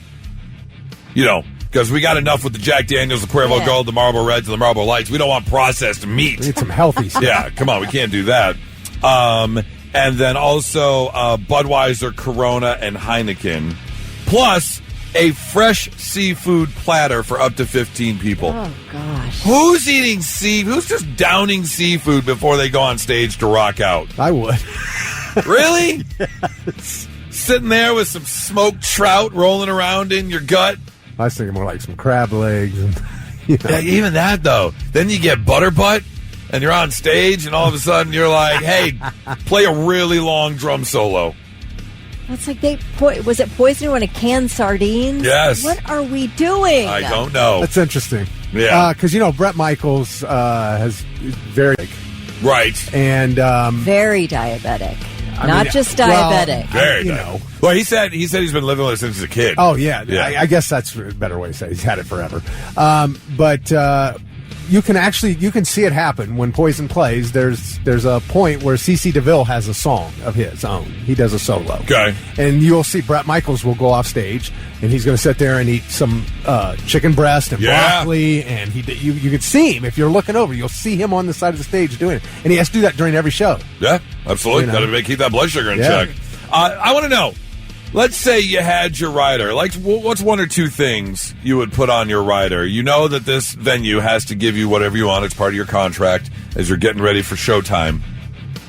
Because we got enough with the Jack Daniels, the Cuervo Gold, the Marlboro Reds, and the Marlboro Lights. We don't want processed meat. We need some healthy stuff. Yeah, come on, we can't do that. And then also Budweiser, Corona, and Heineken. Plus a fresh seafood platter for up to 15 people. Oh, gosh. Who's eating Who's just downing seafood before they go on stage to rock out? I would. Really? Yes. Sitting there with some smoked trout rolling around in your gut? I was thinking more like some crab legs. And, Yeah, even that, though. Then you get butterbutt, and you're on stage, and all of a sudden you're like, hey, play a really long drum solo. It's like was it poisoning on a canned sardines? Yes. What are we doing? I don't know. That's interesting. Yeah. Because, Brett Michaels is very big. Right. And very diabetic. Not just diabetic. Very diabetic. Well, he said he's been living with it since he's a kid. Oh, yeah. I guess that's a better way to say it. He's had it forever. But you can see it happen when Poison plays. There's a point where CeCe DeVille has a song of his own. He does a solo. Okay. And you'll see Brett Michaels will go off stage, and he's going to sit there and eat some chicken breast and broccoli, and you can see him. If you're looking over, you'll see him on the side of the stage doing it. And he has to do that during every show. Yeah, absolutely. Got to keep that blood sugar in check. I want to know, let's say you had your rider. Like, what's one or two things you would put on your rider? You know that this venue has to give you whatever you want. It's part of your contract as you're getting ready for showtime.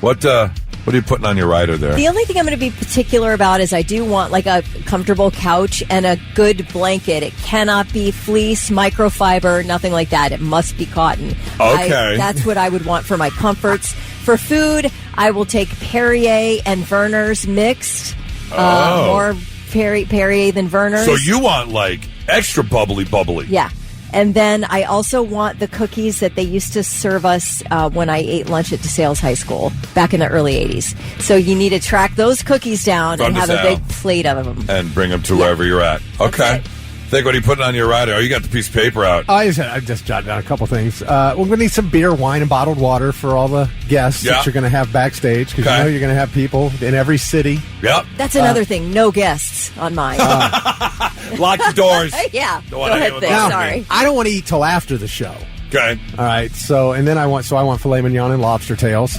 What are you putting on your rider there? The only thing I'm going to be particular about is I do want like a comfortable couch and a good blanket. It cannot be fleece, microfiber, nothing like that. It must be cotton. Okay. That's what I would want for my comforts. For food, I will take Perrier and Werner's mixed. More Perrier than Werner's. So you want like extra bubbly. Yeah. And then I also want the cookies that they used to serve us when I ate lunch at DeSales High School back in the early 80s. So you need to track those cookies down and have a big plate of them. And bring them to wherever you're at. Okay. Think, what are you putting on your rider? Oh, you got the piece of paper out. I just jotted down a couple things. We're going to need some beer, wine, and bottled water for all the guests that you're going to have backstage, because you're going to have people in every city. Yep. That's another thing. No guests on mine. Lock the doors. Yeah. Go ahead, sorry. I don't want to eat till after the show. Okay. All right. So, and then I want filet mignon and lobster tails,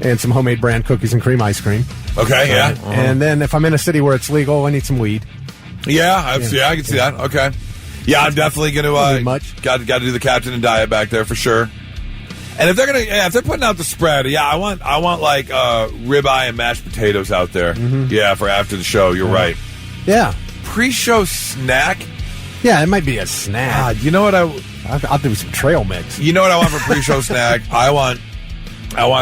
and some homemade brand cookies and cream ice cream. Okay. Yeah. And then if I'm in a city where it's legal, I need some weed. Yeah, I can see that. Okay. Yeah, I'm definitely going to got to do the Captain and Diet back there for sure. And if they're putting out the spread, I want like ribeye and mashed potatoes out there. Mm-hmm. Yeah, for after the show. You're right. Yeah. Pre-show snack. Yeah, it might be a snack. God, you know what I'll do some trail mix. You know what I want for pre-show snack? I want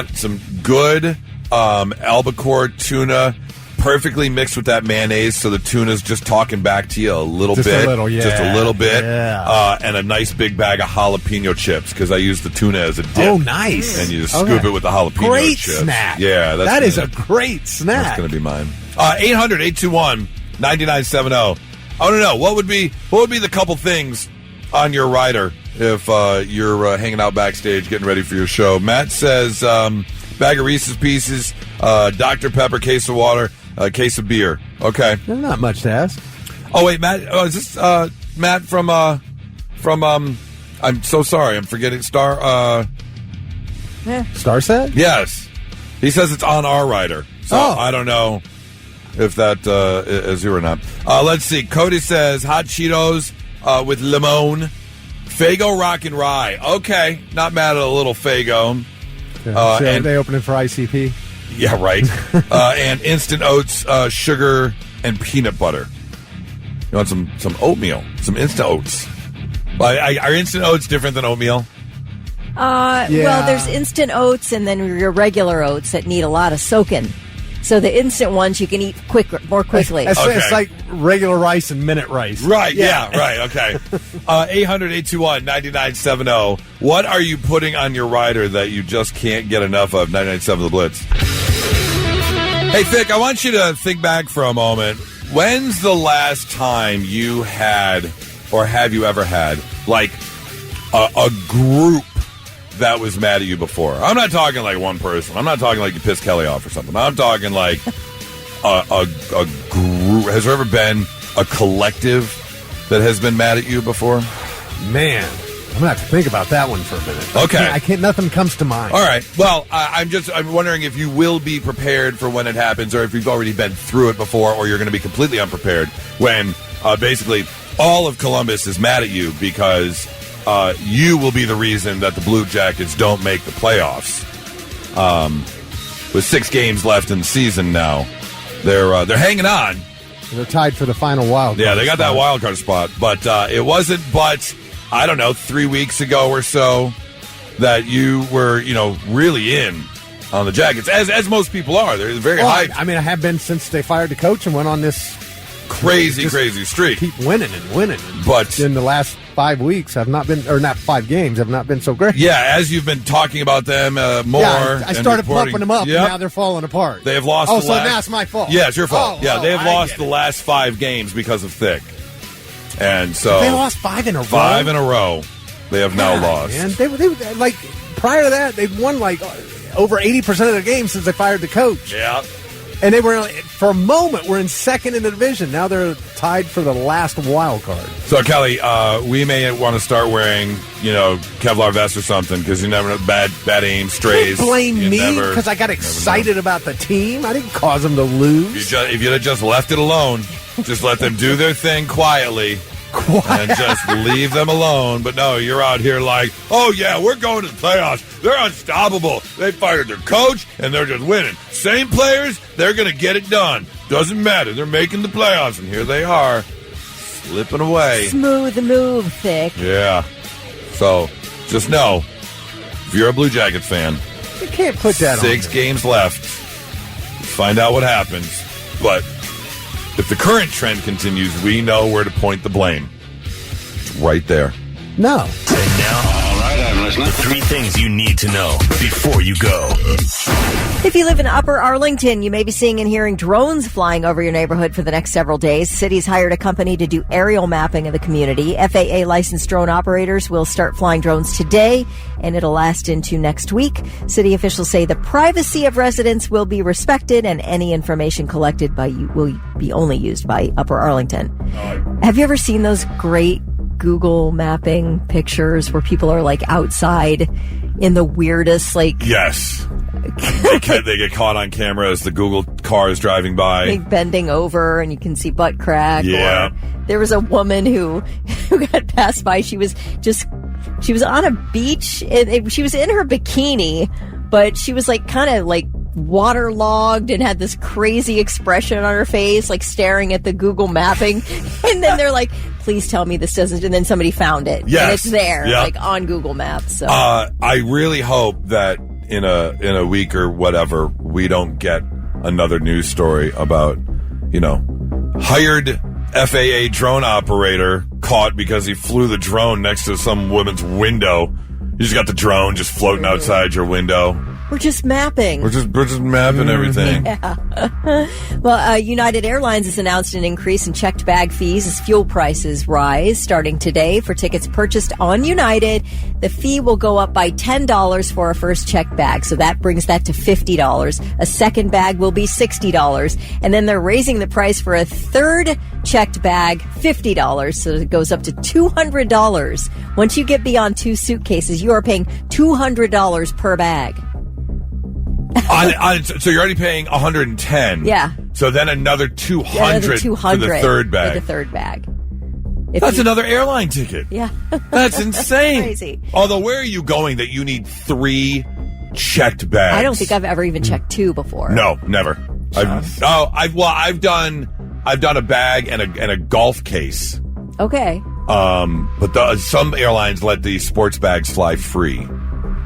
some good albacore tuna, perfectly mixed with that mayonnaise, so the tuna's just talking back to you a little bit. Just a little bit. Yeah. And a nice big bag of jalapeno chips, because I use the tuna as a dip. Oh, nice. And you just scoop it with the jalapeno great chips. Snack. Yeah. That is a great snack. That's going to be mine. 800-821-9970. I want to know, what would be the couple things on your rider if you're hanging out backstage getting ready for your show? Matt says bag of Reese's Pieces, Dr. Pepper, case of water, a case of beer. Okay. There's not much to ask. Oh, wait, Matt. Oh, is this Matt from I'm so sorry. I'm forgetting Star Set? Yes. He says it's on our rider. So I don't know if that is you or not. Let's see. Cody says hot Cheetos with limon. Faygo Rock and Rye. Okay. Not mad at a little Faygo. Okay. And they opening for ICP? Yeah, right. And Instant Oats, sugar, and peanut butter. You want some oatmeal, some Instant Oats. Are Instant Oats different than oatmeal? Well, there's Instant Oats and then your regular oats that need a lot of soaking. So the instant ones you can eat more quickly. It's like regular rice and minute rice. Right, yeah right, okay. 800-821-9970. What are you putting on your rider that you just can't get enough of? 99.7 The Blitz. Hey, Vic, I want you to think back for a moment. When's the last time you had, or have you ever had, like a group that was mad at you before? I'm not talking like one person. I'm not talking like you pissed Kelly off or something. I'm talking like a group. Has there ever been a collective that has been mad at you before? Man, I'm going to have to think about that one for a minute. Okay. I can't nothing comes to mind. All right. Well, I'm wondering if you will be prepared for when it happens, or if you've already been through it before, or you're going to be completely unprepared when basically all of Columbus is mad at you because you will be the reason that the Blue Jackets don't make the playoffs. With 6 games left in the season now, they're hanging on. They're tied for the final wild card. Yeah, they got that wild card spot, but it wasn't but, I don't know, 3 weeks ago or so that you were, really in on the Jackets, as most people are. They're very hyped. I have been since they fired the coach and went on this crazy streak. Keep winning. But in the last 5 weeks have not been, or not 5 games, have not been so great. Yeah, as you've been talking about them more. Yeah, I started pumping them up, and now they're falling apart. They have lost so now it's my fault. Yeah, it's your fault. They have lost the last 5 games because of Thick. And so they lost 5 in a row. 5 in a row. They have now lost. And they like prior to that, they've won like over 80% of their games since they fired the coach. Yeah. And they were, for a moment, we're in second in the division. Now they're tied for the last wild card. So, Kelly, we may want to start wearing, Kevlar vests or something, because you never know, bad aim, strays. Don't blame me because I got excited about the team. I didn't cause them to lose. If you'd have just left it alone, just let them do their thing quietly. And just leave them alone. But no, you're out here like, oh yeah, we're going to the playoffs. They're unstoppable. They fired their coach and they're just winning. Same players, they're going to get it done. Doesn't matter. They're making the playoffs, and here they are, slipping away. Smooth move, Thick. Yeah. So just know, if you're a Blue Jackets fan, you can't put that 6 games left. Find out what happens. But if the current trend continues, we know where to point the blame. It's right there. No. And now, all right, I'm listening. The 3 things you need to know before you go. If you live in Upper Arlington, you may be seeing and hearing drones flying over your neighborhood for the next several days. The city's hired a company to do aerial mapping of the community. FAA licensed drone operators will start flying drones today, and it'll last into next week. City officials say the privacy of residents will be respected, and any information collected by you will be only used by Upper Arlington. Have you ever seen those great Google mapping pictures where people are like outside in the weirdest, Yes. they get caught on camera as the Google car is driving by. Like bending over and you can see butt crack. Yeah. Or there was a woman who got passed by. She was on a beach. She was in her bikini, but she was kind of waterlogged and had this crazy expression on her face, staring at the Google mapping. And then they're like, please tell me this doesn't, and then somebody found it. Yes. And it's there, yep. On Google Maps. So I really hope that in a week or whatever, we don't get another news story about, hired FAA drone operator caught because he flew the drone next to some woman's window. You just got the drone just floating outside your window. We're just mapping. We're just mapping everything. Yeah. Well, United Airlines has announced an increase in checked bag fees as fuel prices rise. Starting today, for tickets purchased on United, the fee will go up by $10 for a first checked bag. So that brings that to $50. A second bag will be $60. And then they're raising the price for a third checked bag, $50. So it goes up to $200. Once you get beyond 2 suitcases, you are paying $200 per bag. So you're already paying $110. Yeah. So then another $200 for the third bag. For the third bag. That's another airline ticket. Yeah. That's insane. Crazy. Although, where are you going that you need 3 checked bags? I don't think I've ever even checked 2 before. No, never. I've done a bag and a golf case. Okay. But some airlines let the sports bags fly free.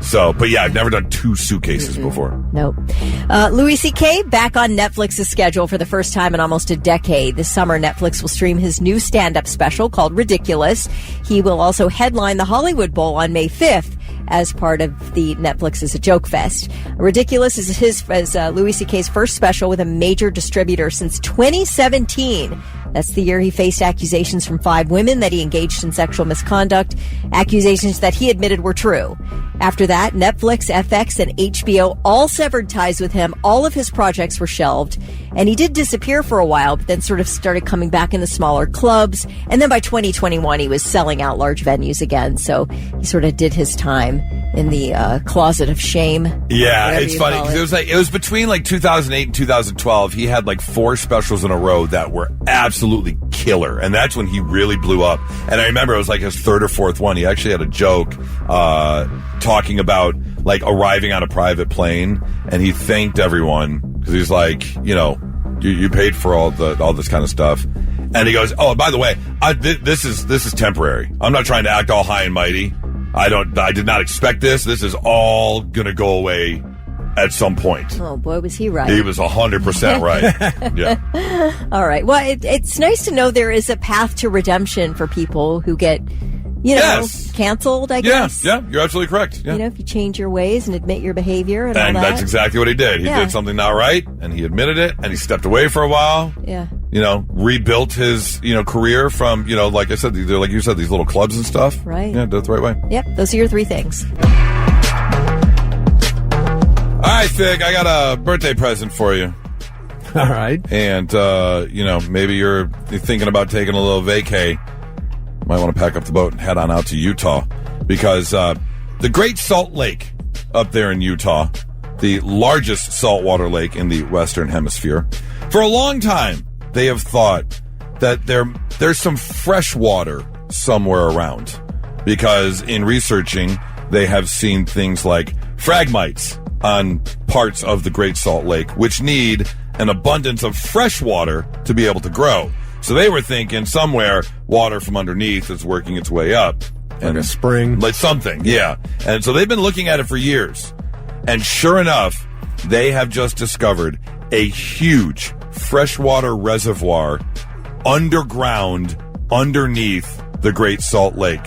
So, but yeah, I've never done 2 suitcases before. Nope. Louis C.K. back on Netflix's schedule for the first time in almost a decade. This summer, Netflix will stream his new stand-up special called Ridiculous. He will also headline the Hollywood Bowl on May 5th as part of the Netflix's Joke Fest. Ridiculous is Louis C.K.'s first special with a major distributor since 2017. That's the year he faced accusations from 5 women that he engaged in sexual misconduct, accusations that he admitted were true. After that, Netflix, FX, and HBO all severed ties with him. All of his projects were shelved, and he did disappear for a while, but then sort of started coming back into smaller clubs. And then by 2021, he was selling out large venues again. So he sort of did his time in the closet of shame. Yeah, it's funny because it was between like 2008 and 2012. He had like 4 specials in a row that were absolutely killer, and that's when he really blew up. And I remember it was like his 3rd or 4th one. He actually had a joke talking about like arriving on a private plane, and he thanked everyone because he's like, you paid for all this kind of stuff. And he goes, oh, by the way, this is temporary. I'm not trying to act all high and mighty. I did not expect this. This is all going to go away at some point. Oh, boy, was he right. He was 100% right. Yeah. All right. Well, it's nice to know there is a path to redemption for people who get, canceled, I guess. Yeah, you're absolutely correct. Yeah. If you change your ways and admit your behavior and all that. That's exactly what he did. He did something not right, and he admitted it, and he stepped away for a while. Yeah. Rebuilt his, career from, like I said, like you said, these little clubs and stuff. Right. Yeah, did it the right way. Yep, those are your 3 things. All right, Fig, I got a birthday present for you. All right. And, maybe you're thinking about taking a little vacay. Might want to pack up the boat and head on out to Utah because the Great Salt Lake up there in Utah, the largest saltwater lake in the Western Hemisphere, for a long time, they have thought that there's some fresh water somewhere around because in researching, they have seen things like phragmites on parts of the Great Salt Lake, which need an abundance of fresh water to be able to grow. So they were thinking somewhere water from underneath is working its way up. Like a spring. Like something, yeah. And so they've been looking at it for years. And sure enough, they have just discovered a huge freshwater reservoir underground underneath the Great Salt Lake.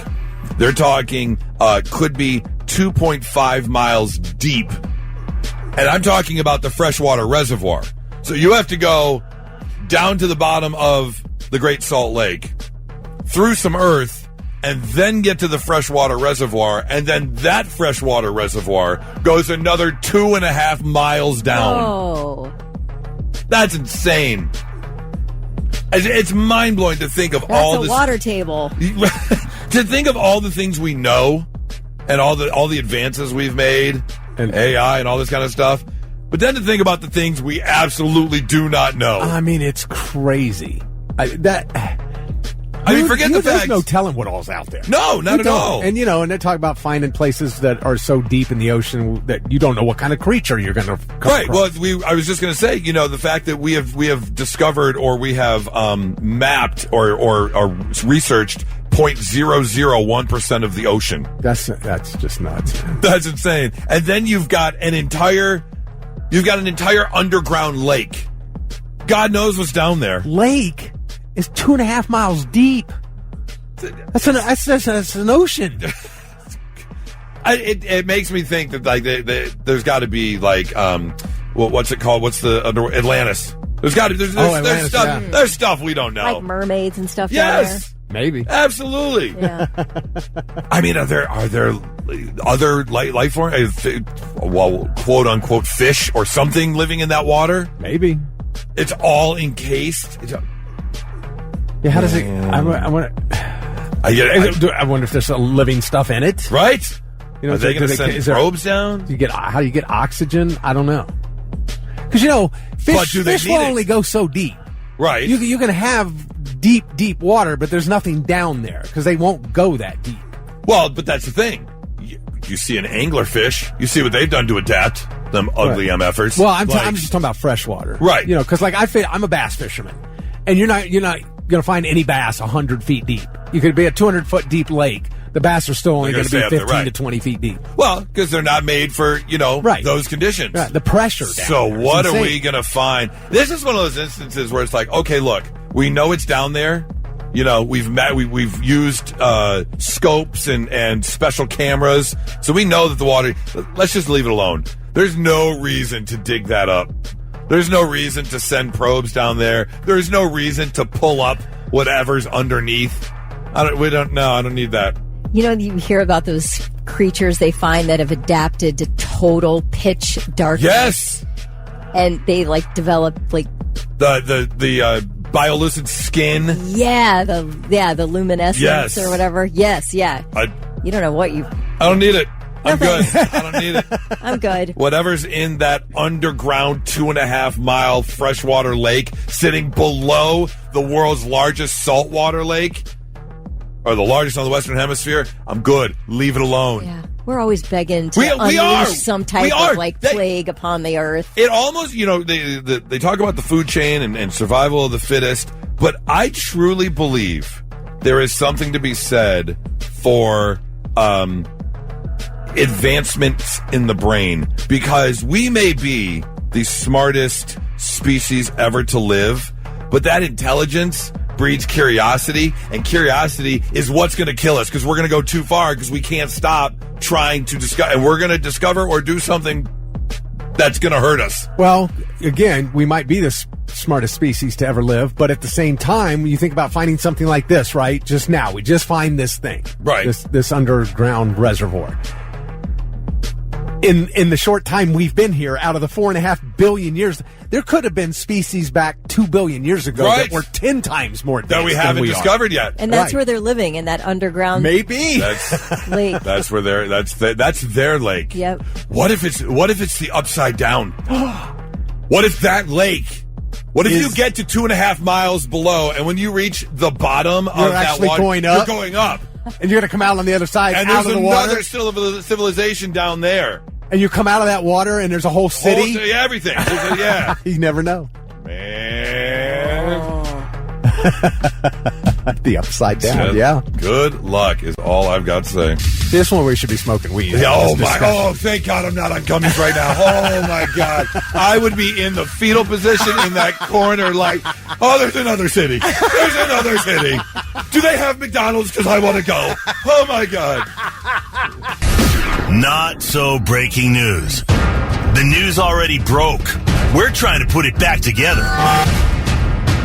They're talking could be 2.5 miles deep. And I'm talking about the freshwater reservoir. So you have to go down to the bottom of the Great Salt Lake, through some earth, and then get to the freshwater reservoir, and then that freshwater reservoir goes another 2.5 miles down. Oh. That's insane. It's mind-blowing to think of all this. That's a water table. To think of all the things we know and all the advances we've made and AI and all this kind of stuff. But then to think about the things we absolutely do not know. I mean, it's crazy. Forget the facts. There's no telling what all's out there. No, not at all. And, and they talk about finding places that are so deep in the ocean that you don't know what kind of creature you're going to come Right. across. Well, I was just going to say, the fact that we have discovered or we have mapped or researched 0.001% of the ocean. That's just nuts. That's insane. And then you've got an entire underground lake. God knows what's down there. Lake is 2.5 miles deep. That's an ocean. It makes me think that like there's got to be like what's it called? What's the Atlantis? There's got to there's Atlantis, stuff. yeah. There's stuff we don't know. Like mermaids and stuff down there. Yes. Maybe. Absolutely. Yeah. I mean, are there other life forms, quote unquote fish or something living in that water? Maybe. It's all encased. Yeah, how does it? I wonder if there's a living stuff in it. Right? Are they going to send probes down? How do you get oxygen? I don't know. Because fish will only go so deep. Right. You can have deep water, but there's nothing down there because they won't go that deep. Well, but that's the thing. You see an anglerfish, you see what they've done to adapt, them ugly MFers. Well, I'm just talking about freshwater. Right. Because I'm a bass fisherman, and you're not going to find any bass 100 feet deep. You could be a 200-foot deep lake. The bass are still only going to be 15 to 20 feet deep. Well, because they're not made for, those conditions. Right. The pressure down So there what are we going to find? This is one of those instances where it's like, okay, look, we know it's down there. We've used scopes and special cameras, so we know that the water. Let's just leave it alone. There's no reason to dig that up. There's no reason to send probes down there. There's no reason to pull up whatever's underneath. I don't need that. You hear about those creatures they find that have adapted to total pitch darkness. Yes. And they develop the bioluminescent skin. Yeah, the luminescence or whatever. Yes, yeah. You don't know what you. I don't need it. I'm good. I don't need it. I'm good. Whatever's in that underground 2.5 mile freshwater lake sitting below the world's largest saltwater lake, or the largest on the Western Hemisphere, I'm good. Leave it alone. Yeah. We're always begging to unleash some type of plague upon the earth. It almost, they talk about the food chain and survival of the fittest, but I truly believe there is something to be said for advancements in the brain, because we may be the smartest species ever to live, but that intelligence breeds curiosity, and curiosity is what's going to kill us, because we're going to go too far, because we can't stop trying to discover, and we're going to discover or do something that's going to hurt us. Well, again, we might be the smartest species to ever live, but at the same time, you think about finding something like this, right? Just now, we just find this thing, right? This underground reservoir. In the short time we've been here, out of the 4.5 billion years, there could have been species back 2 billion years ago that were 10 times more advanced that we haven't discovered yet. And that's where they're living, in that underground maybe lake. That's where that's their lake. Yep. What if it's the upside down? What if that lake? What if you get to 2.5 miles below, and when you reach the bottom of that water, you're going up, and you're going to come out on the other side, and out of the water. There's another civilization down there. And you come out of that water, and there's a whole city. Everything. Yeah. You never know. Man. The upside down, yeah. Good luck is all I've got to say. This one we should be smoking weed. Oh, thank God I'm not on gummies right now. Oh, my God. I would be in the fetal position in that corner there's another city. There's another city. Do they have McDonald's? Because I want to go. Oh, my God. Not so breaking news. The news already broke. We're trying to put it back together.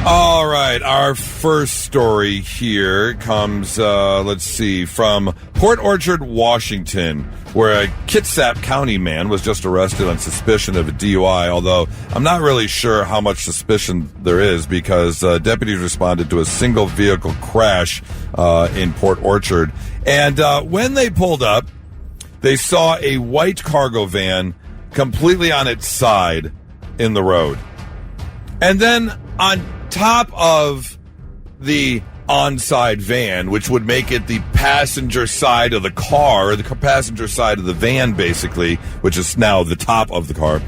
All right, our first story here comes, from Port Orchard, Washington, where a Kitsap County man was just arrested on suspicion of a DUI, although I'm not really sure how much suspicion there is, because deputies responded to a single vehicle crash in Port Orchard. And when they pulled up, they saw a white cargo van completely on its side in the road. And then on top of the onside van, which would make it the passenger side of the car, or the passenger side of the van, basically, which is now the top of the car,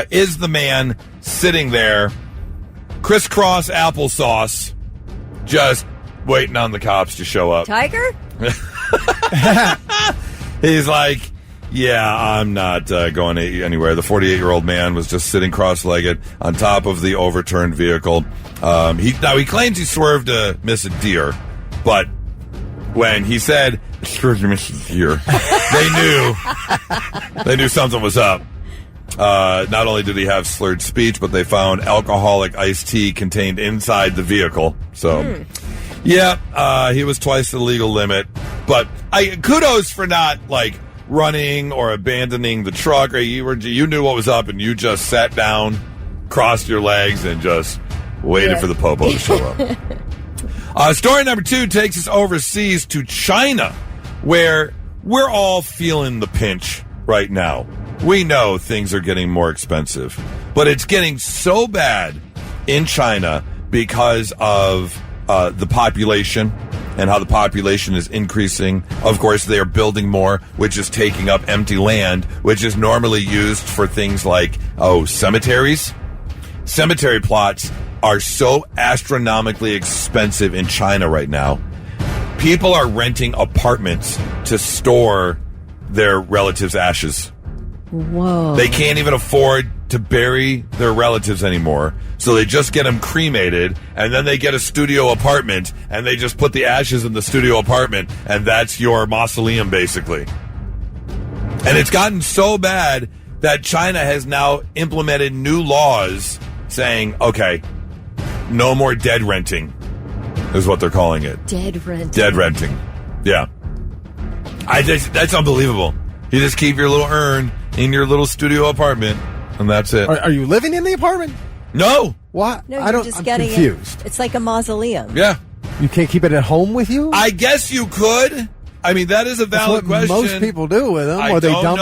is the man sitting there, crisscross applesauce, just waiting on the cops to show up. Tiger? He's like, yeah, I'm not going anywhere. The 48-year-old man was just sitting cross-legged on top of the overturned vehicle. He claims he swerved to miss a deer, but when he said, swerved to miss a deer, they knew something was up. Not only did he have slurred speech, but they found alcoholic iced tea contained inside the vehicle. So, he was twice the legal limit. But kudos for not, running or abandoning the truck. Or you knew what was up, and you just sat down, crossed your legs, and just waited for the popo to show up. Story number 2 takes us overseas to China, where we're all feeling the pinch right now. We know things are getting more expensive, but it's getting so bad in China because of the population and how the population is increasing. Of course, they are building more, which is taking up empty land, which is normally used for things like, cemeteries. Cemetery plots are so astronomically expensive in China right now. People are renting apartments to store their relatives' ashes. Whoa. They can't even afford to bury their relatives anymore, so they just get them cremated, and then they get a studio apartment, and they just put the ashes in the studio apartment, and that's your mausoleum, basically. And it's gotten so bad that China has now implemented new laws saying, okay, no more dead renting, is what they're calling it. Dead renting. Dead renting, yeah. That's unbelievable. You just keep your little urn in your little studio apartment, and that's it. Are you living in the apartment? No. What? No, I'm confused. It's like a mausoleum. Yeah. You can't keep it at home with you? I guess you could. I mean, that is a valid question. Most people do with them, or they dump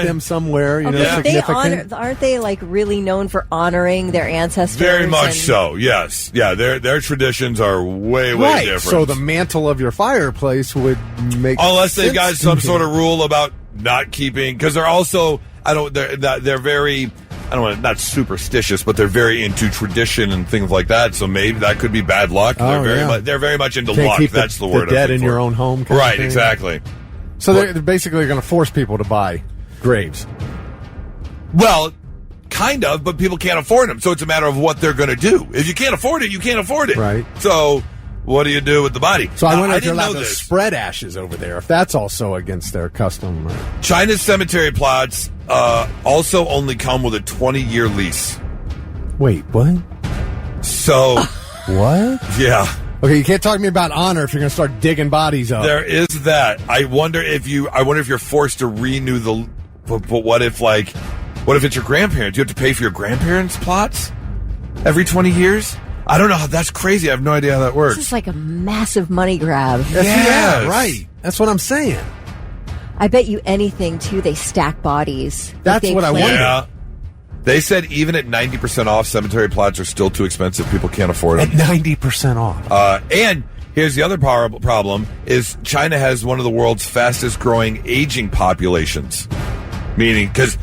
them somewhere. Significant. Aren't they like really known for honoring their ancestors? Very much so. Yes, yeah. Their traditions are way different. So the mantle of your fireplace would make unless they've got some sort of rule about not keeping, because they're also they're very. I don't want not superstitious, but they're very into tradition and things like that. So maybe that could be bad luck. They're very much into luck. That's the word. The dead in your own home. Right. Exactly. So they're basically going to force people to buy graves. Well, kind of, but people can't afford them. So it's a matter of what they're going to do. If you can't afford it, you can't afford it. Right. So what do you do with the body? So I wonder if you're allowed to spread ashes over there, if that's also against their custom. China's cemetery plots also only come with a 20-year lease. Wait, what? So... What? Yeah. Okay, you can't talk to me about honor if you're going to start digging bodies up. There is that. I wonder if you're forced to renew the... But what if it's your grandparents? You have to pay for your grandparents' plots every 20 years? I don't know. That's crazy. I have no idea how that works. This is like a massive money grab. Yes. Yeah, right. That's what I'm saying. I bet you anything, too, they stack bodies. That's what I wonder. Yeah. They said even at 90% off, cemetery plots are still too expensive. People can't afford them. At 90% off. And here's the other problem is China has one of the world's fastest growing aging populations. Meaning, because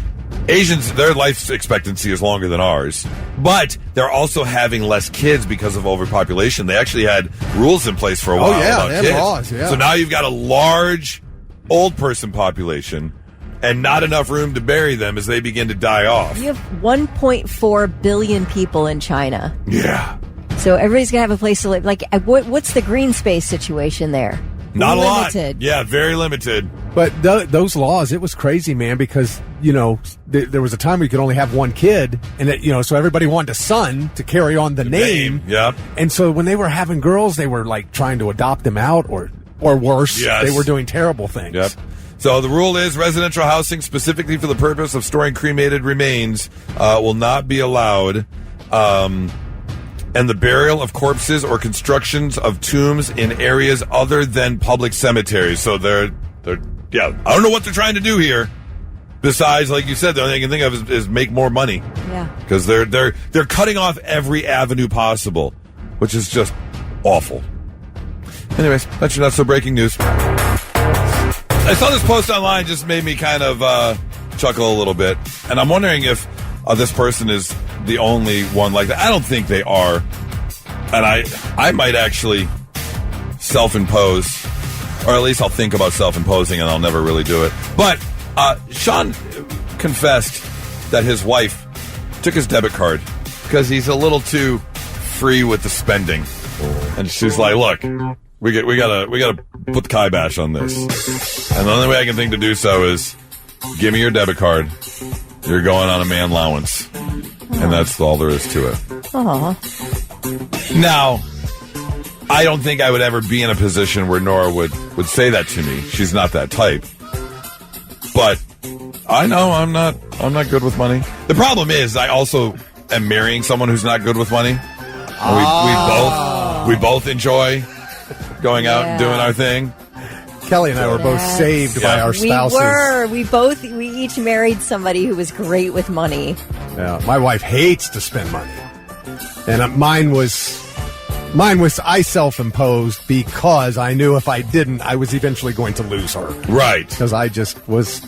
Asians, their life expectancy is longer than ours, but they're also having less kids because of overpopulation. They actually had rules in place for a while about they kids. had laws, yeah. So now you've got a large old person population and not enough room to bury them as they begin to die off. You have 1.4 billion people in China. Yeah. So everybody's going to have a place to live. Like, what's the green space situation there? Not limited. A lot. Yeah, very limited. But those laws, it was crazy, man, because, there was a time where you could only have one kid, and, so everybody wanted a son to carry on the name. Yep. And so when they were having girls, they were, like, trying to adopt them out, or worse, they were doing terrible things. Yep. So the rule is residential housing specifically for the purpose of storing cremated remains will not be allowed. And the burial of corpses or constructions of tombs in areas other than public cemeteries. So they're I don't know what they're trying to do here. Besides, like you said, the only thing I can think of is make more money. Yeah. Because they're cutting off every avenue possible, which is just awful. Anyways, that's your not so breaking news. I saw this post online, just made me kind of chuckle a little bit, and I'm wondering if this person is the only one like that. I don't think they are, and I might actually self-impose, or at least I'll think about self-imposing, and I'll never really do it. But Sean confessed that his wife took his debit card because he's a little too free with the spending, and she's like, "Look, we gotta put the kibosh on this." And the only way I can think to do so is give me your debit card. You're going on a Man-Lowance. And that's all there is to it. Aww. Now, I don't think I would ever be in a position where Nora would say that to me. She's not that type. But I know I'm not good with money. The problem is I also am marrying someone who's not good with money. We both enjoy going out and doing our thing. Kelly and I were both saved by our spouses. We each married somebody who was great with money. Yeah, my wife hates to spend money. And mine was I self-imposed because I knew if I didn't, I was eventually going to lose her. Right. Because I just was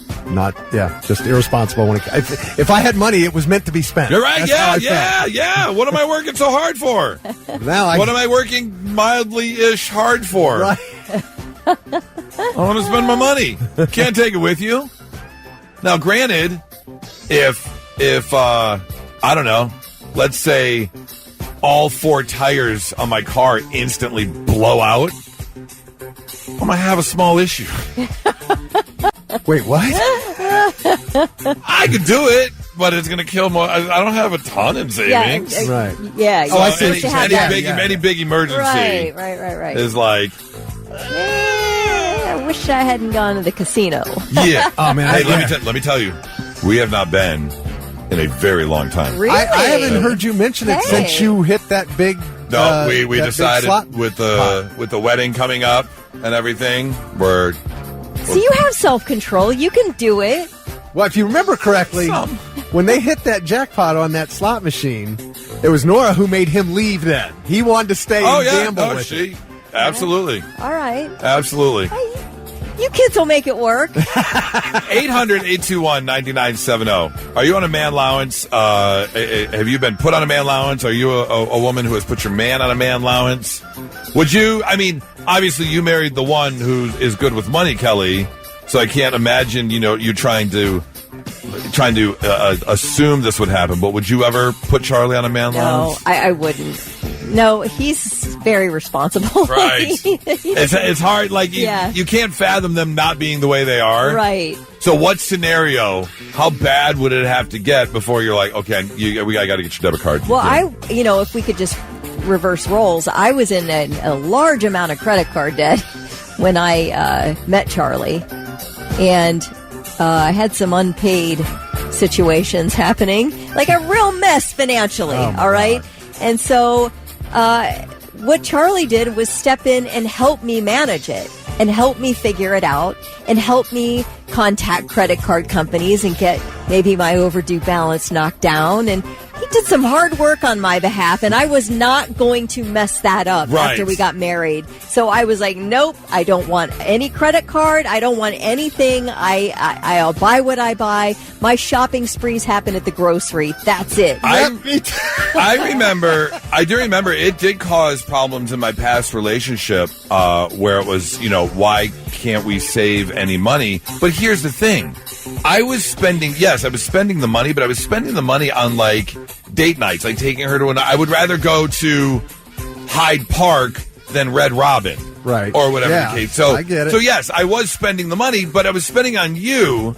just irresponsible. If I had money, it was meant to be spent. You're right. That's Yeah. What am I working so hard for? What am I working mildly-ish hard for? Right. I want to spend my money. Can't take it with you. Now, granted, if I don't know, let's say all 4 tires on my car instantly blow out, I might have a small issue. Wait, what? I could do it, but it's going to kill more. I don't have a ton in savings. Right. Yeah. So I see. any big emergency Right. is like... I wish I hadn't gone to the casino. Yeah. Oh, man. Hey, let me tell you, we have not been in a very long time. Really? I haven't heard you mention it since you hit that big. No, we decided with the wedding coming up and everything, So you have self-control. You can do it. Well, if you remember correctly, when they hit that jackpot on that slot machine, it was Nora who made him leave then. He wanted to stay and gamble with it. Absolutely. All right. Absolutely. You kids will make it work. 800-821-9970. Are you on a man-lowance? Have you been put on a man-lowance? Are you a woman who has put your man on a man-lowance? Would you, obviously you married the one who is good with money, Kelly, so I can't imagine, you trying to assume this would happen, but would you ever put Charlie on a man-lowance? No, I wouldn't. No, he's very responsible. Right. It's hard. You can't fathom them not being the way they are. Right. So what scenario, how bad would it have to get before you're like, okay, we got to get your debit card? Well, if we could just reverse roles, I was in a large amount of credit card debt when I met Charlie. And I had some unpaid situations happening, like a real mess financially. All right. And so what Charlie did was step in and help me manage it and help me figure it out and help me contact credit card companies and get maybe my overdue balance knocked down. And he did some hard work on my behalf, and I was not going to mess that up after we got married. So I was like, nope, I don't want any credit card. I don't want anything. I'll buy what I buy. My shopping sprees happen at the grocery. That's it. I do remember it did cause problems in my past relationship where it was, why can't we save any money? But here's the thing. I was spending the money, but I was spending the money on date nights, like taking her to I would rather go to Hyde Park than Red Robin. Right. Or whatever the case. So I get it. So yes, I was spending the money, but I was spending on you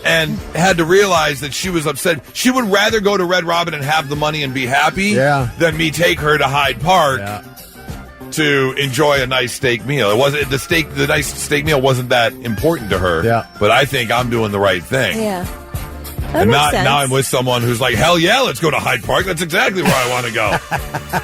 and had to realize that she was upset. She would rather go to Red Robin and have the money and be happy than me take her to Hyde Park to enjoy a nice steak meal. It wasn't the nice steak meal wasn't that important to her. Yeah. But I think I'm doing the right thing. Yeah. And now I'm with someone who's like, hell yeah, let's go to Hyde Park. That's exactly where I want to go.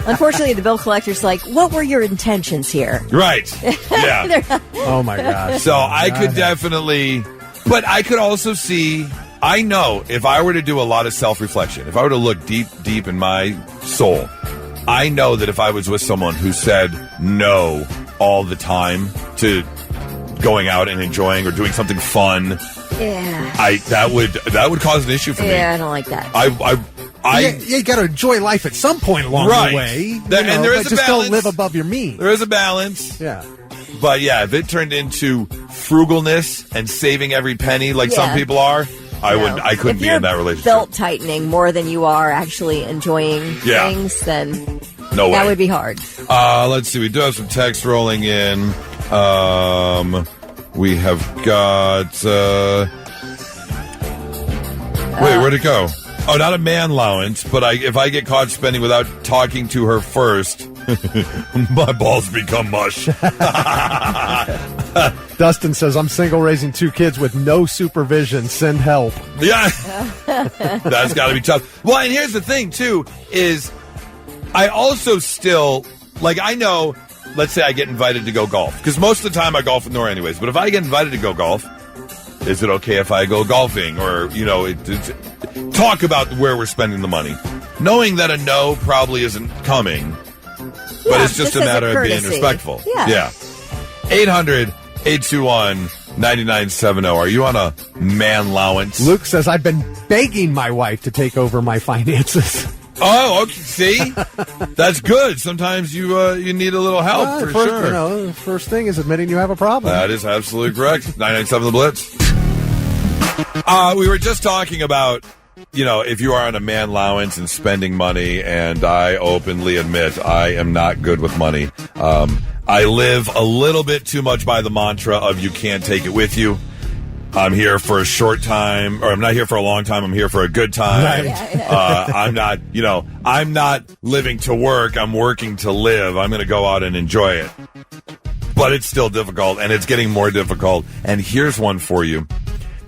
Unfortunately, the bill collector's like, what were your intentions here? Right. Yeah. Oh, my gosh. So I could definitely, but I could also see, I know if I were to do a lot of self-reflection, if I were to look deep in my soul, I know that if I was with someone who said no all the to going out and enjoying or doing something fun, that would cause an issue for me. Yeah, I don't like that. You got to enjoy life at some point along the way. And there is a just balance. Don't live above your means. There is a balance. Yeah. But yeah, if it turned into frugalness and saving every penny like some people are, I couldn't be in that relationship. Belt tightening more than you are actually enjoying things, then that would be hard. Let's see. We do have some text rolling in. We have got. Wait, where'd it go? Oh, not a man-lowance, but if I get caught spending without talking to her first, my balls become mush. Dustin says, I'm single, raising 2 kids with no supervision. Send help. Yeah. That's got to be tough. Well, and here's the thing, too, is I also still, I know, let's say I get invited to go golf, because most of the time I golf with Nora anyways, but if I get invited to go golf, is it okay if I go golfing? Or, talk about where we're spending the money. Knowing that a no probably isn't coming, but it's just a matter of being respectful. Yeah. 800-821-9970. Are you on a man-lowance? Luke says, I've been begging my wife to take over my finances. Oh, okay. See? That's good. Sometimes you need a little help, for sure. The first thing is admitting you have a problem. That is absolutely correct. 997 The Blitz. We were just talking about, if you are on a man-lowance and spending money, and I openly admit I am not good with money. I live a little bit too much by the mantra of you can't take it with you. I'm here for a short time, or I'm not here for a long time. I'm here for a good time. Right. I'm not living to work. I'm working to live. I'm going to go out and enjoy it. but it's still difficult, and it's getting more difficult. And here's one for you.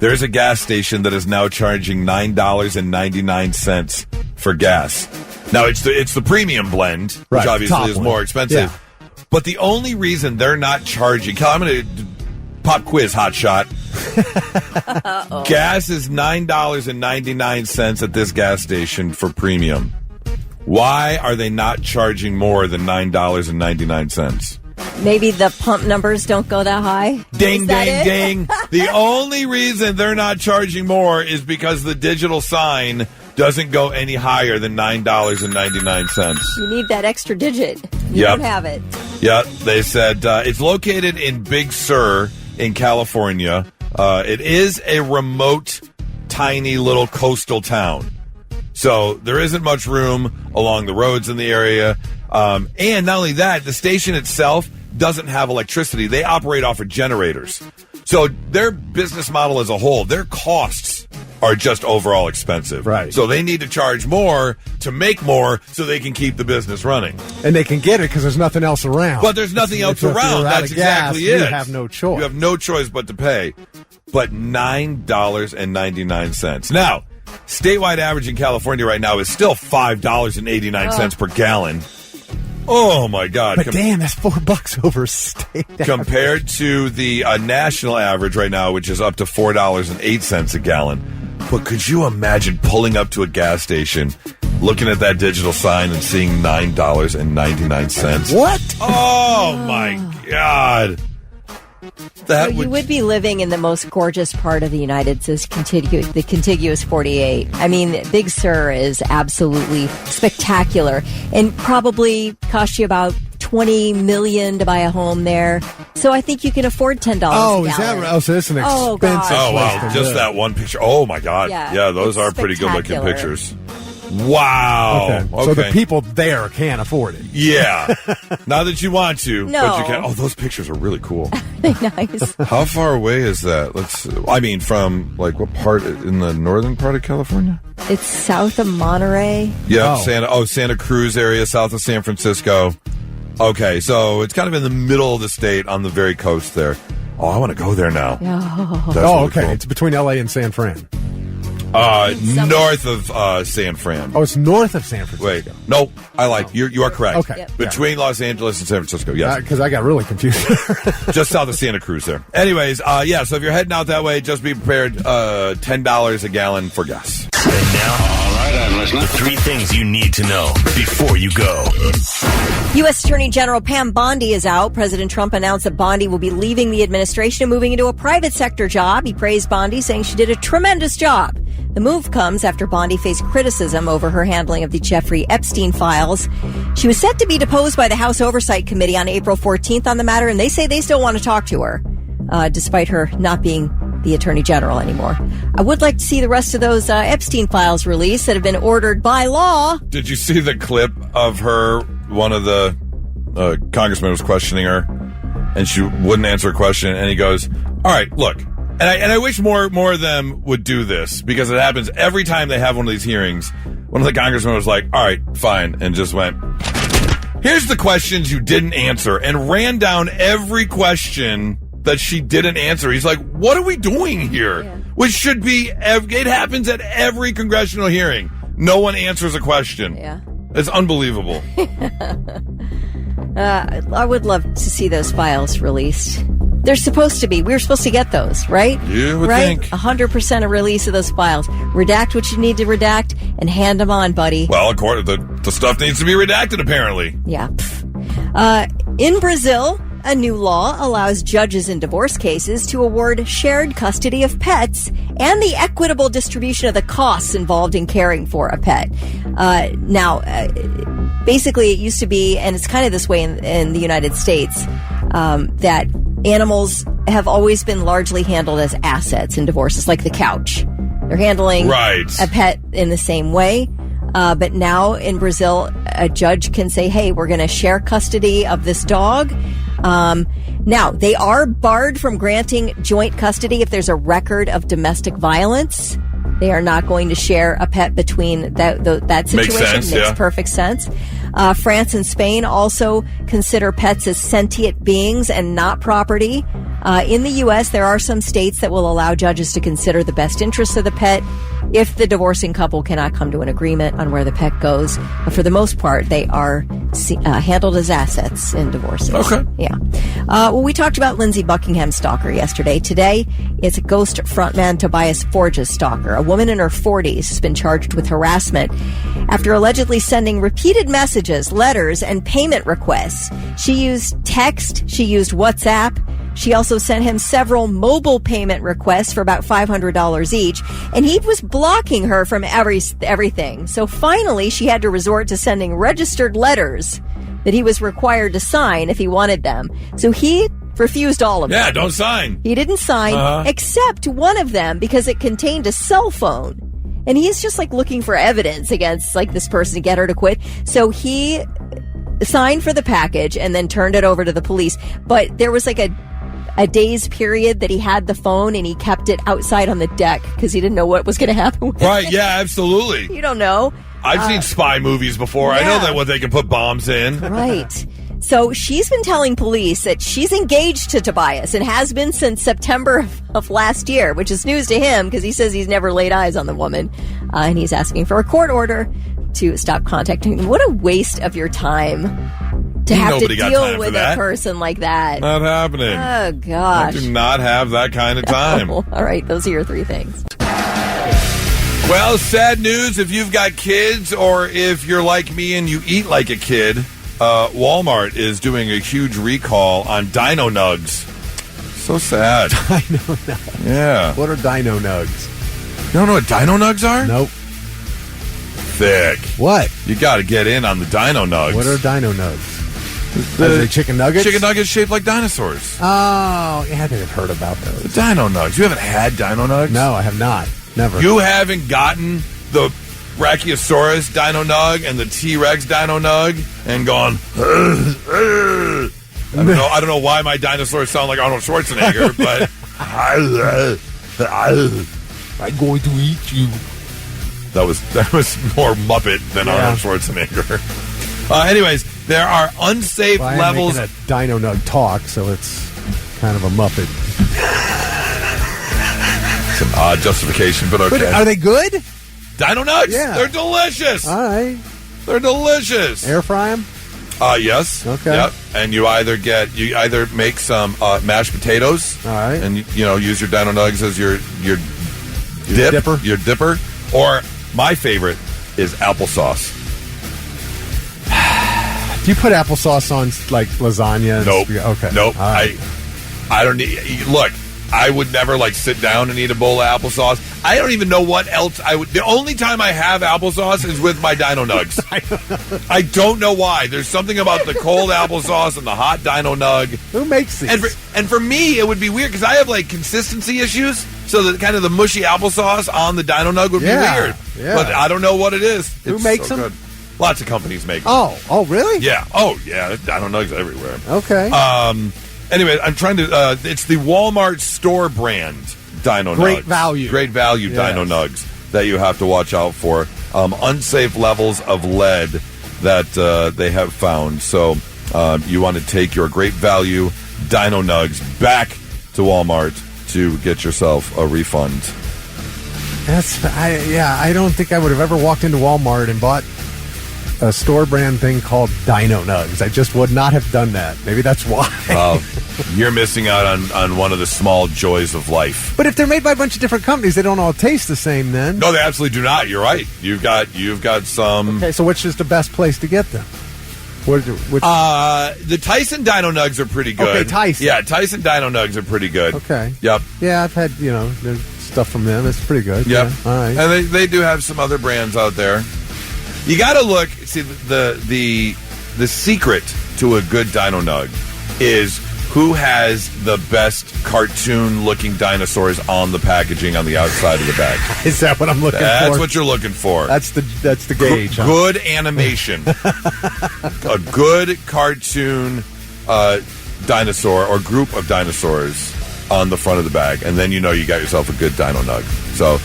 There's a gas station that is now charging $9.99 for gas. Now, it's the premium blend, which obviously is more expensive. Yeah. But the only reason they're not charging... I'm going to pop quiz, hot shot. Gas is $9.99 at this gas station for premium. Why are they not charging more than $9.99? Maybe the pump numbers don't go that high? Ding, ding, ding. The only reason they're not charging more is because the digital sign doesn't go any higher than $9.99. You need that extra digit. You don't have it. Yeah, they said it's located in Big Sur in California. It is a remote, tiny little coastal town. So there isn't much room along the roads in the area. And not only that, the station itself doesn't have electricity. They operate off of generators. So their business model as a whole, their costs are just overall expensive. Right. So they need to charge more to make more so they can keep the business running. And they can get it because there's nothing else around. But there's nothing else around. That's exactly it. You have no choice. You have no choice but to pay. But $9.99. Now, statewide average in California right now is still $5.89 per gallon. Oh, my God. But damn, that's $4 over state average. Compared to the national average right now, which is up to $4.08 a gallon. But could you imagine pulling up to a gas station, looking at that digital sign and seeing $9.99? What? Oh, my God. You would be living in the most gorgeous part of the United States, the contiguous 48. I mean, Big Sur is absolutely spectacular and probably cost you about $20 million to buy a home there. So I think you can afford $10 a gallon. Is that right? Oh, so it's an expensive. Oh, wow. Just that one picture. Oh, my God. Yeah, those are pretty good-looking pictures. Wow. Okay. So the people there can't afford it. Yeah. Not that you want to, no. But you can. Oh, those pictures are really cool. Nice. How far away is that? From what part in the northern part of California? It's south of Monterey. Yeah, Santa Cruz area, south of San Francisco. Okay, so it's kind of in the middle of the state on the very coast there. Oh, I want to go there now. Oh, okay. Cool. It's between LA and San Fran. North of San Fran. Oh, it's north of San Francisco. Wait, no, I lied. You are correct. Okay. Yep. Between Los Angeles and San Francisco, yes. Because I got really confused. Just south of Santa Cruz there. Anyways, so if you're heading out that way, just be prepared, $10 a gallon for gas. And now, all right, I'm listening. The 3 things you need to know before you go. U.S. Attorney General Pam Bondi is out. President Trump announced that Bondi will be leaving the administration and moving into a private sector job. He praised Bondi, saying she did a tremendous job. The move comes after Bondi faced criticism over her handling of the Jeffrey Epstein files. She was set to be deposed by the House Oversight Committee on April 14th on the matter, and they say they still want to talk to her, despite her not being the Attorney General anymore. I would like to see the rest of those Epstein files released that have been ordered by law. Did you see the clip of her? One of the congressmen was questioning her, and she wouldn't answer a question, and he goes, all right, look. And I wish more of them would do this, because it happens every time they have one of these hearings. One of the congressmen was like, all right, fine, and just went, here's the questions you didn't answer, and ran down every question that she didn't answer. He's like, what are we doing here? Yeah. Which should be, it happens at every congressional hearing. No one answers a question. Yeah. It's unbelievable. I would love to see those files released. They're supposed to be. We're supposed to get those, right? You would think. think. 100% a release of those files. Redact what you need to redact and hand them on, buddy. Well, the stuff needs to be redacted, apparently. Yeah. In Brazil, a new law allows judges in divorce cases to award shared custody of pets and the equitable distribution of the costs involved in caring for a pet. Basically, it used to be, and it's kind of this way in the United States, that animals have always been largely handled as assets in divorces, like the couch. They're handling a pet in the same way. But now in Brazil, a judge can say, hey, we're going to share custody of this dog. Now, they are barred from granting joint custody if there's a record of domestic violence. They are not going to share a pet between that situation. Makes perfect sense. France and Spain also consider pets as sentient beings and not property. In the U.S., there are some states that will allow judges to consider the best interests of the pet if the divorcing couple cannot come to an agreement on where the pet goes. But for the most part, they are handled as assets in divorces. Okay. Yeah. Well, we talked about Lindsey Buckingham's stalker yesterday. Today, it's Ghost frontman Tobias Forge's stalker. A woman in her 40s has been charged with harassment after allegedly sending repeated messages, letters, and payment requests. She used text. She used WhatsApp. She also sent him several mobile payment requests for about $500 each, and he was blocking her from everything. So finally, she had to resort to sending registered letters that he was required to sign if he wanted them. So he refused all of them. Yeah, don't sign. He didn't sign, except one of them because it contained a cell phone. And he's just like looking for evidence against like this person to get her to quit. So he signed for the package and then turned it over to the police. But there was like a day's period that he had the phone and he kept it outside on the deck because he didn't know what was going to happen with Right, it. yeah, absolutely. You don't know. I've seen spy movies before. Yeah. I know that what they can put bombs in. Right. So she's been telling police that she's engaged to Tobias and has been since September of last year, which is news to him because he says he's never laid eyes on the woman. And he's asking for a court order to stop contacting him. What a waste of your time to have to deal with a person like that. Not happening. Oh, gosh. I do not have that kind of time. All right, those are your three things. Well, sad news if you've got kids or if you're like me and you eat like a kid. Walmart is doing a huge recall on Dino Nugs. So sad. Dino Nugs. Yeah. What are Dino Nugs? You don't know what Dino Nugs are? Nope. Thick. What? You got to get in on the Dino Nugs. What are Dino Nugs? Are they chicken nuggets? Chicken nuggets shaped like dinosaurs. Oh, yeah, I think I've heard about those. The Dino Nugs. You haven't had Dino Nugs? No, I have not. Never. You haven't gotten the Brachiosaurus Dino Nug and the T-Rex Dino Nug and gone, I don't know why my dinosaurs sound like Arnold Schwarzenegger, but I'm going to eat you. That was more Muppet than Arnold Schwarzenegger. Anyways, there are unsafe levels. I'm making a Dino Nug talk, so it's kind of a Muppet. It's an odd justification, but okay. But are they good? Dino Nugs? Yeah. They're delicious. All right. They're delicious. Air fry them? Yes. Okay. Yep. And you either make some mashed potatoes. All right. And use your Dino Nugs as your dipper. Or my favorite is applesauce. Do you put applesauce on like lasagna? Nope. Okay. Nope. Right. I don't need. Look, I would never sit down and eat a bowl of applesauce. I don't even know what else I would. The only time I have applesauce is with my Dino Nugs. I don't know why. There's something about the cold applesauce and the hot Dino Nug. Who makes these? And for me, it would be weird because I have consistency issues. So the kind of the mushy applesauce on the Dino Nug would be weird. Yeah. But I don't know what it is. Who makes them? Good. Lots of companies make them. Oh, really? Yeah. Oh, yeah. Dino Nugs everywhere. Okay. Anyway, I'm trying to. It's the Walmart store brand Dino Nugs. Great value Dino Nugs that you have to watch out for. Unsafe levels of lead that they have found. So you want to take your great value Dino Nugs back to Walmart to get yourself a refund. I don't think I would have ever walked into Walmart and bought a store brand thing called Dino Nugs. I just would not have done that. Maybe that's why. You're missing out on one of the small joys of life. But if they're made by a bunch of different companies, they don't all taste the same then. No, they absolutely do not. You're right. You've got some. Okay, so which is the best place to get them? The Tyson Dino Nugs are pretty good. Okay, Tyson. Yeah, Tyson Dino Nugs are pretty good. Okay. Yep. Yeah, I've had, there's stuff from them. It's pretty good. Yep. Yeah. All right. And they do have some other brands out there. You got to look. See, the secret to a good Dino Nug is who has the best cartoon-looking dinosaurs on the packaging on the outside of the bag. Is that what I'm looking for? That's what you're looking for. That's the gauge. Good animation. A good cartoon dinosaur or group of dinosaurs on the front of the bag, and then you got yourself a good Dino Nug. So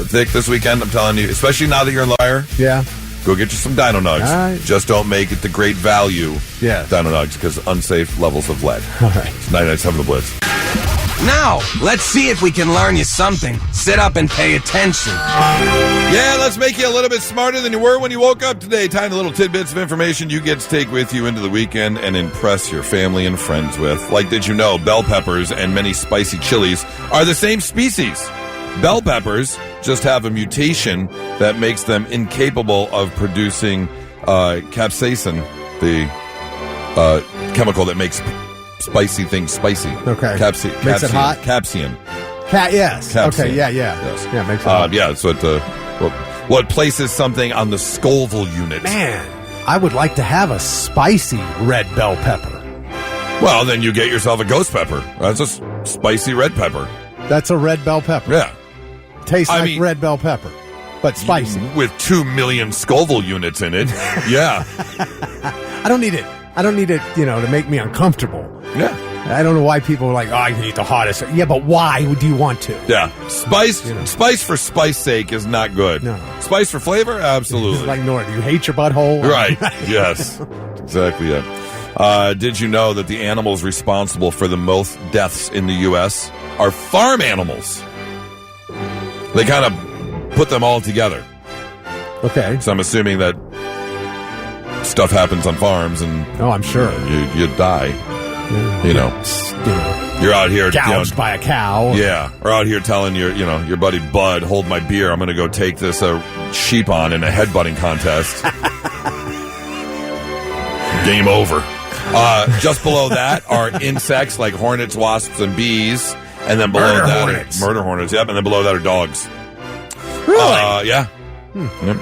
thick this weekend. I'm telling you, especially now that you're in Lyre. Yeah. Go get you some Dino Nugs. Right. Just don't make it the great value Dino Nugs because unsafe levels of lead. All right. It's 99.7 The Blitz. Now, let's see if we can learn you something. Sit up and pay attention. Yeah, let's make you a little bit smarter than you were when you woke up today. Tiny little tidbits of information you get to take with you into the weekend and impress your family and friends with. Like, did you know bell peppers and many spicy chilies are the same species? Bell peppers just have a mutation that makes them incapable of producing capsaicin, the chemical that makes spicy things spicy. Okay. Makes it hot? Capsian. Yes. Capsian. Okay, yeah. Yes. Yeah, makes it hot. Yeah, so what places something on the Scoville unit. Man, I would like to have a spicy red bell pepper. Well, then you get yourself a ghost pepper. That's a spicy red pepper. That's a red bell pepper. Yeah. Tastes like red bell pepper, but spicy. With 2 million Scoville units in it. Yeah. I don't need it. I don't need it, to make me uncomfortable. Yeah. I don't know why people are like, I can eat the hottest. Yeah, but why would you want to? Yeah. Spice for spice's sake is not good. No. Spice for flavor? Absolutely. It's like, Nora, do you hate your butthole? Right. Yes. Exactly it. Did you know that the animals responsible for the most deaths in the U.S. are farm animals? They kind of put them all together. Okay. So I'm assuming that stuff happens on farms and... Oh, I'm sure. You die. You're out here... Gouged by a cow. Yeah. Or out here telling your buddy Bud, hold my beer, I'm going to go take this sheep on in a headbutting contest. Game over. Just below that are insects like hornets, wasps, and bees. And then below murder hornets. Yep. And then below that are dogs. Really? Yeah. Yep.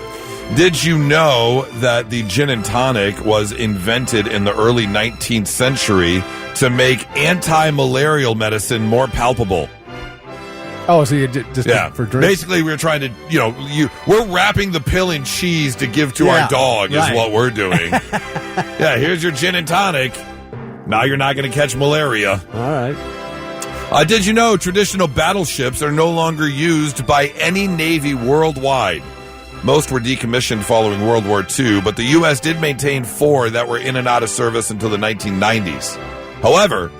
Did you know that the gin and tonic was invented in the early 19th century to make anti-malarial medicine more palpable? Oh, so you just for drinks? Basically, we're trying to, we're wrapping the pill in cheese to give to our dog is what we're doing. Yeah, here's your gin and tonic. Now you're not going to catch malaria. All right. Did you know traditional battleships are no longer used by any Navy worldwide? Most were decommissioned following World War II, but the U.S. did maintain 4 that were in and out of service until the 1990s. However,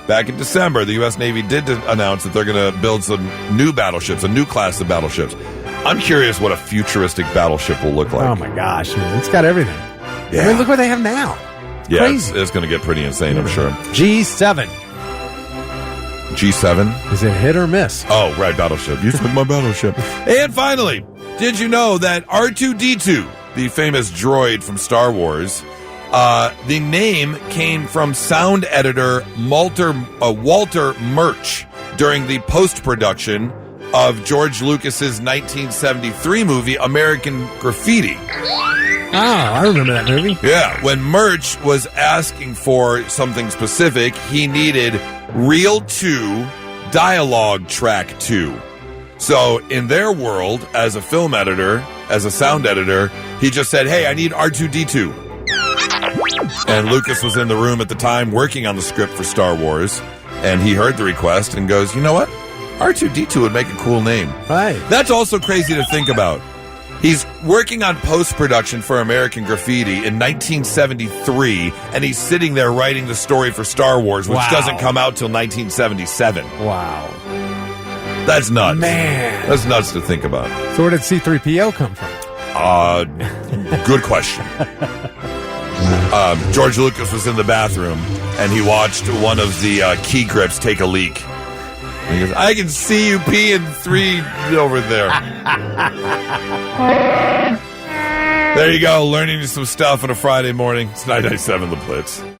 back in December, the U.S. Navy did announce that they're going to build some new battleships, a new class of battleships. I'm curious what a futuristic battleship will look like. Oh, my gosh, man. It's got everything. Yeah. I mean, look what they have now. Yeah, crazy. It's going to get pretty insane, I'm sure. G7. G7? Is it hit or miss? Oh, right, battleship. You took my battleship. And finally, did you know that R2-D2, the famous droid from Star Wars, the name came from sound editor Walter Murch during the post-production of George Lucas's 1973 movie American Graffiti. Oh, I remember that movie. Yeah, when Murch was asking for something specific, he needed Reel 2, Dialogue Track 2. So in their world, as a film editor, as a sound editor, he just said, hey, I need R2-D2. And Lucas was in the room at the time working on the script for Star Wars, and he heard the request and goes, you know what? R2-D2 would make a cool name. Right. That's also crazy to think about. He's working on post-production for American Graffiti in 1973, and he's sitting there writing the story for Star Wars, which doesn't come out till 1977. Wow. That's nuts. Man. That's nuts to think about. So where did C-3PO come from? Good question. George Lucas was in the bathroom, and he watched one of the key grips take a leak. And he goes, I can see you peeing 3 over there. There you go, learning some stuff on a Friday morning. It's 99.7 The Blitz.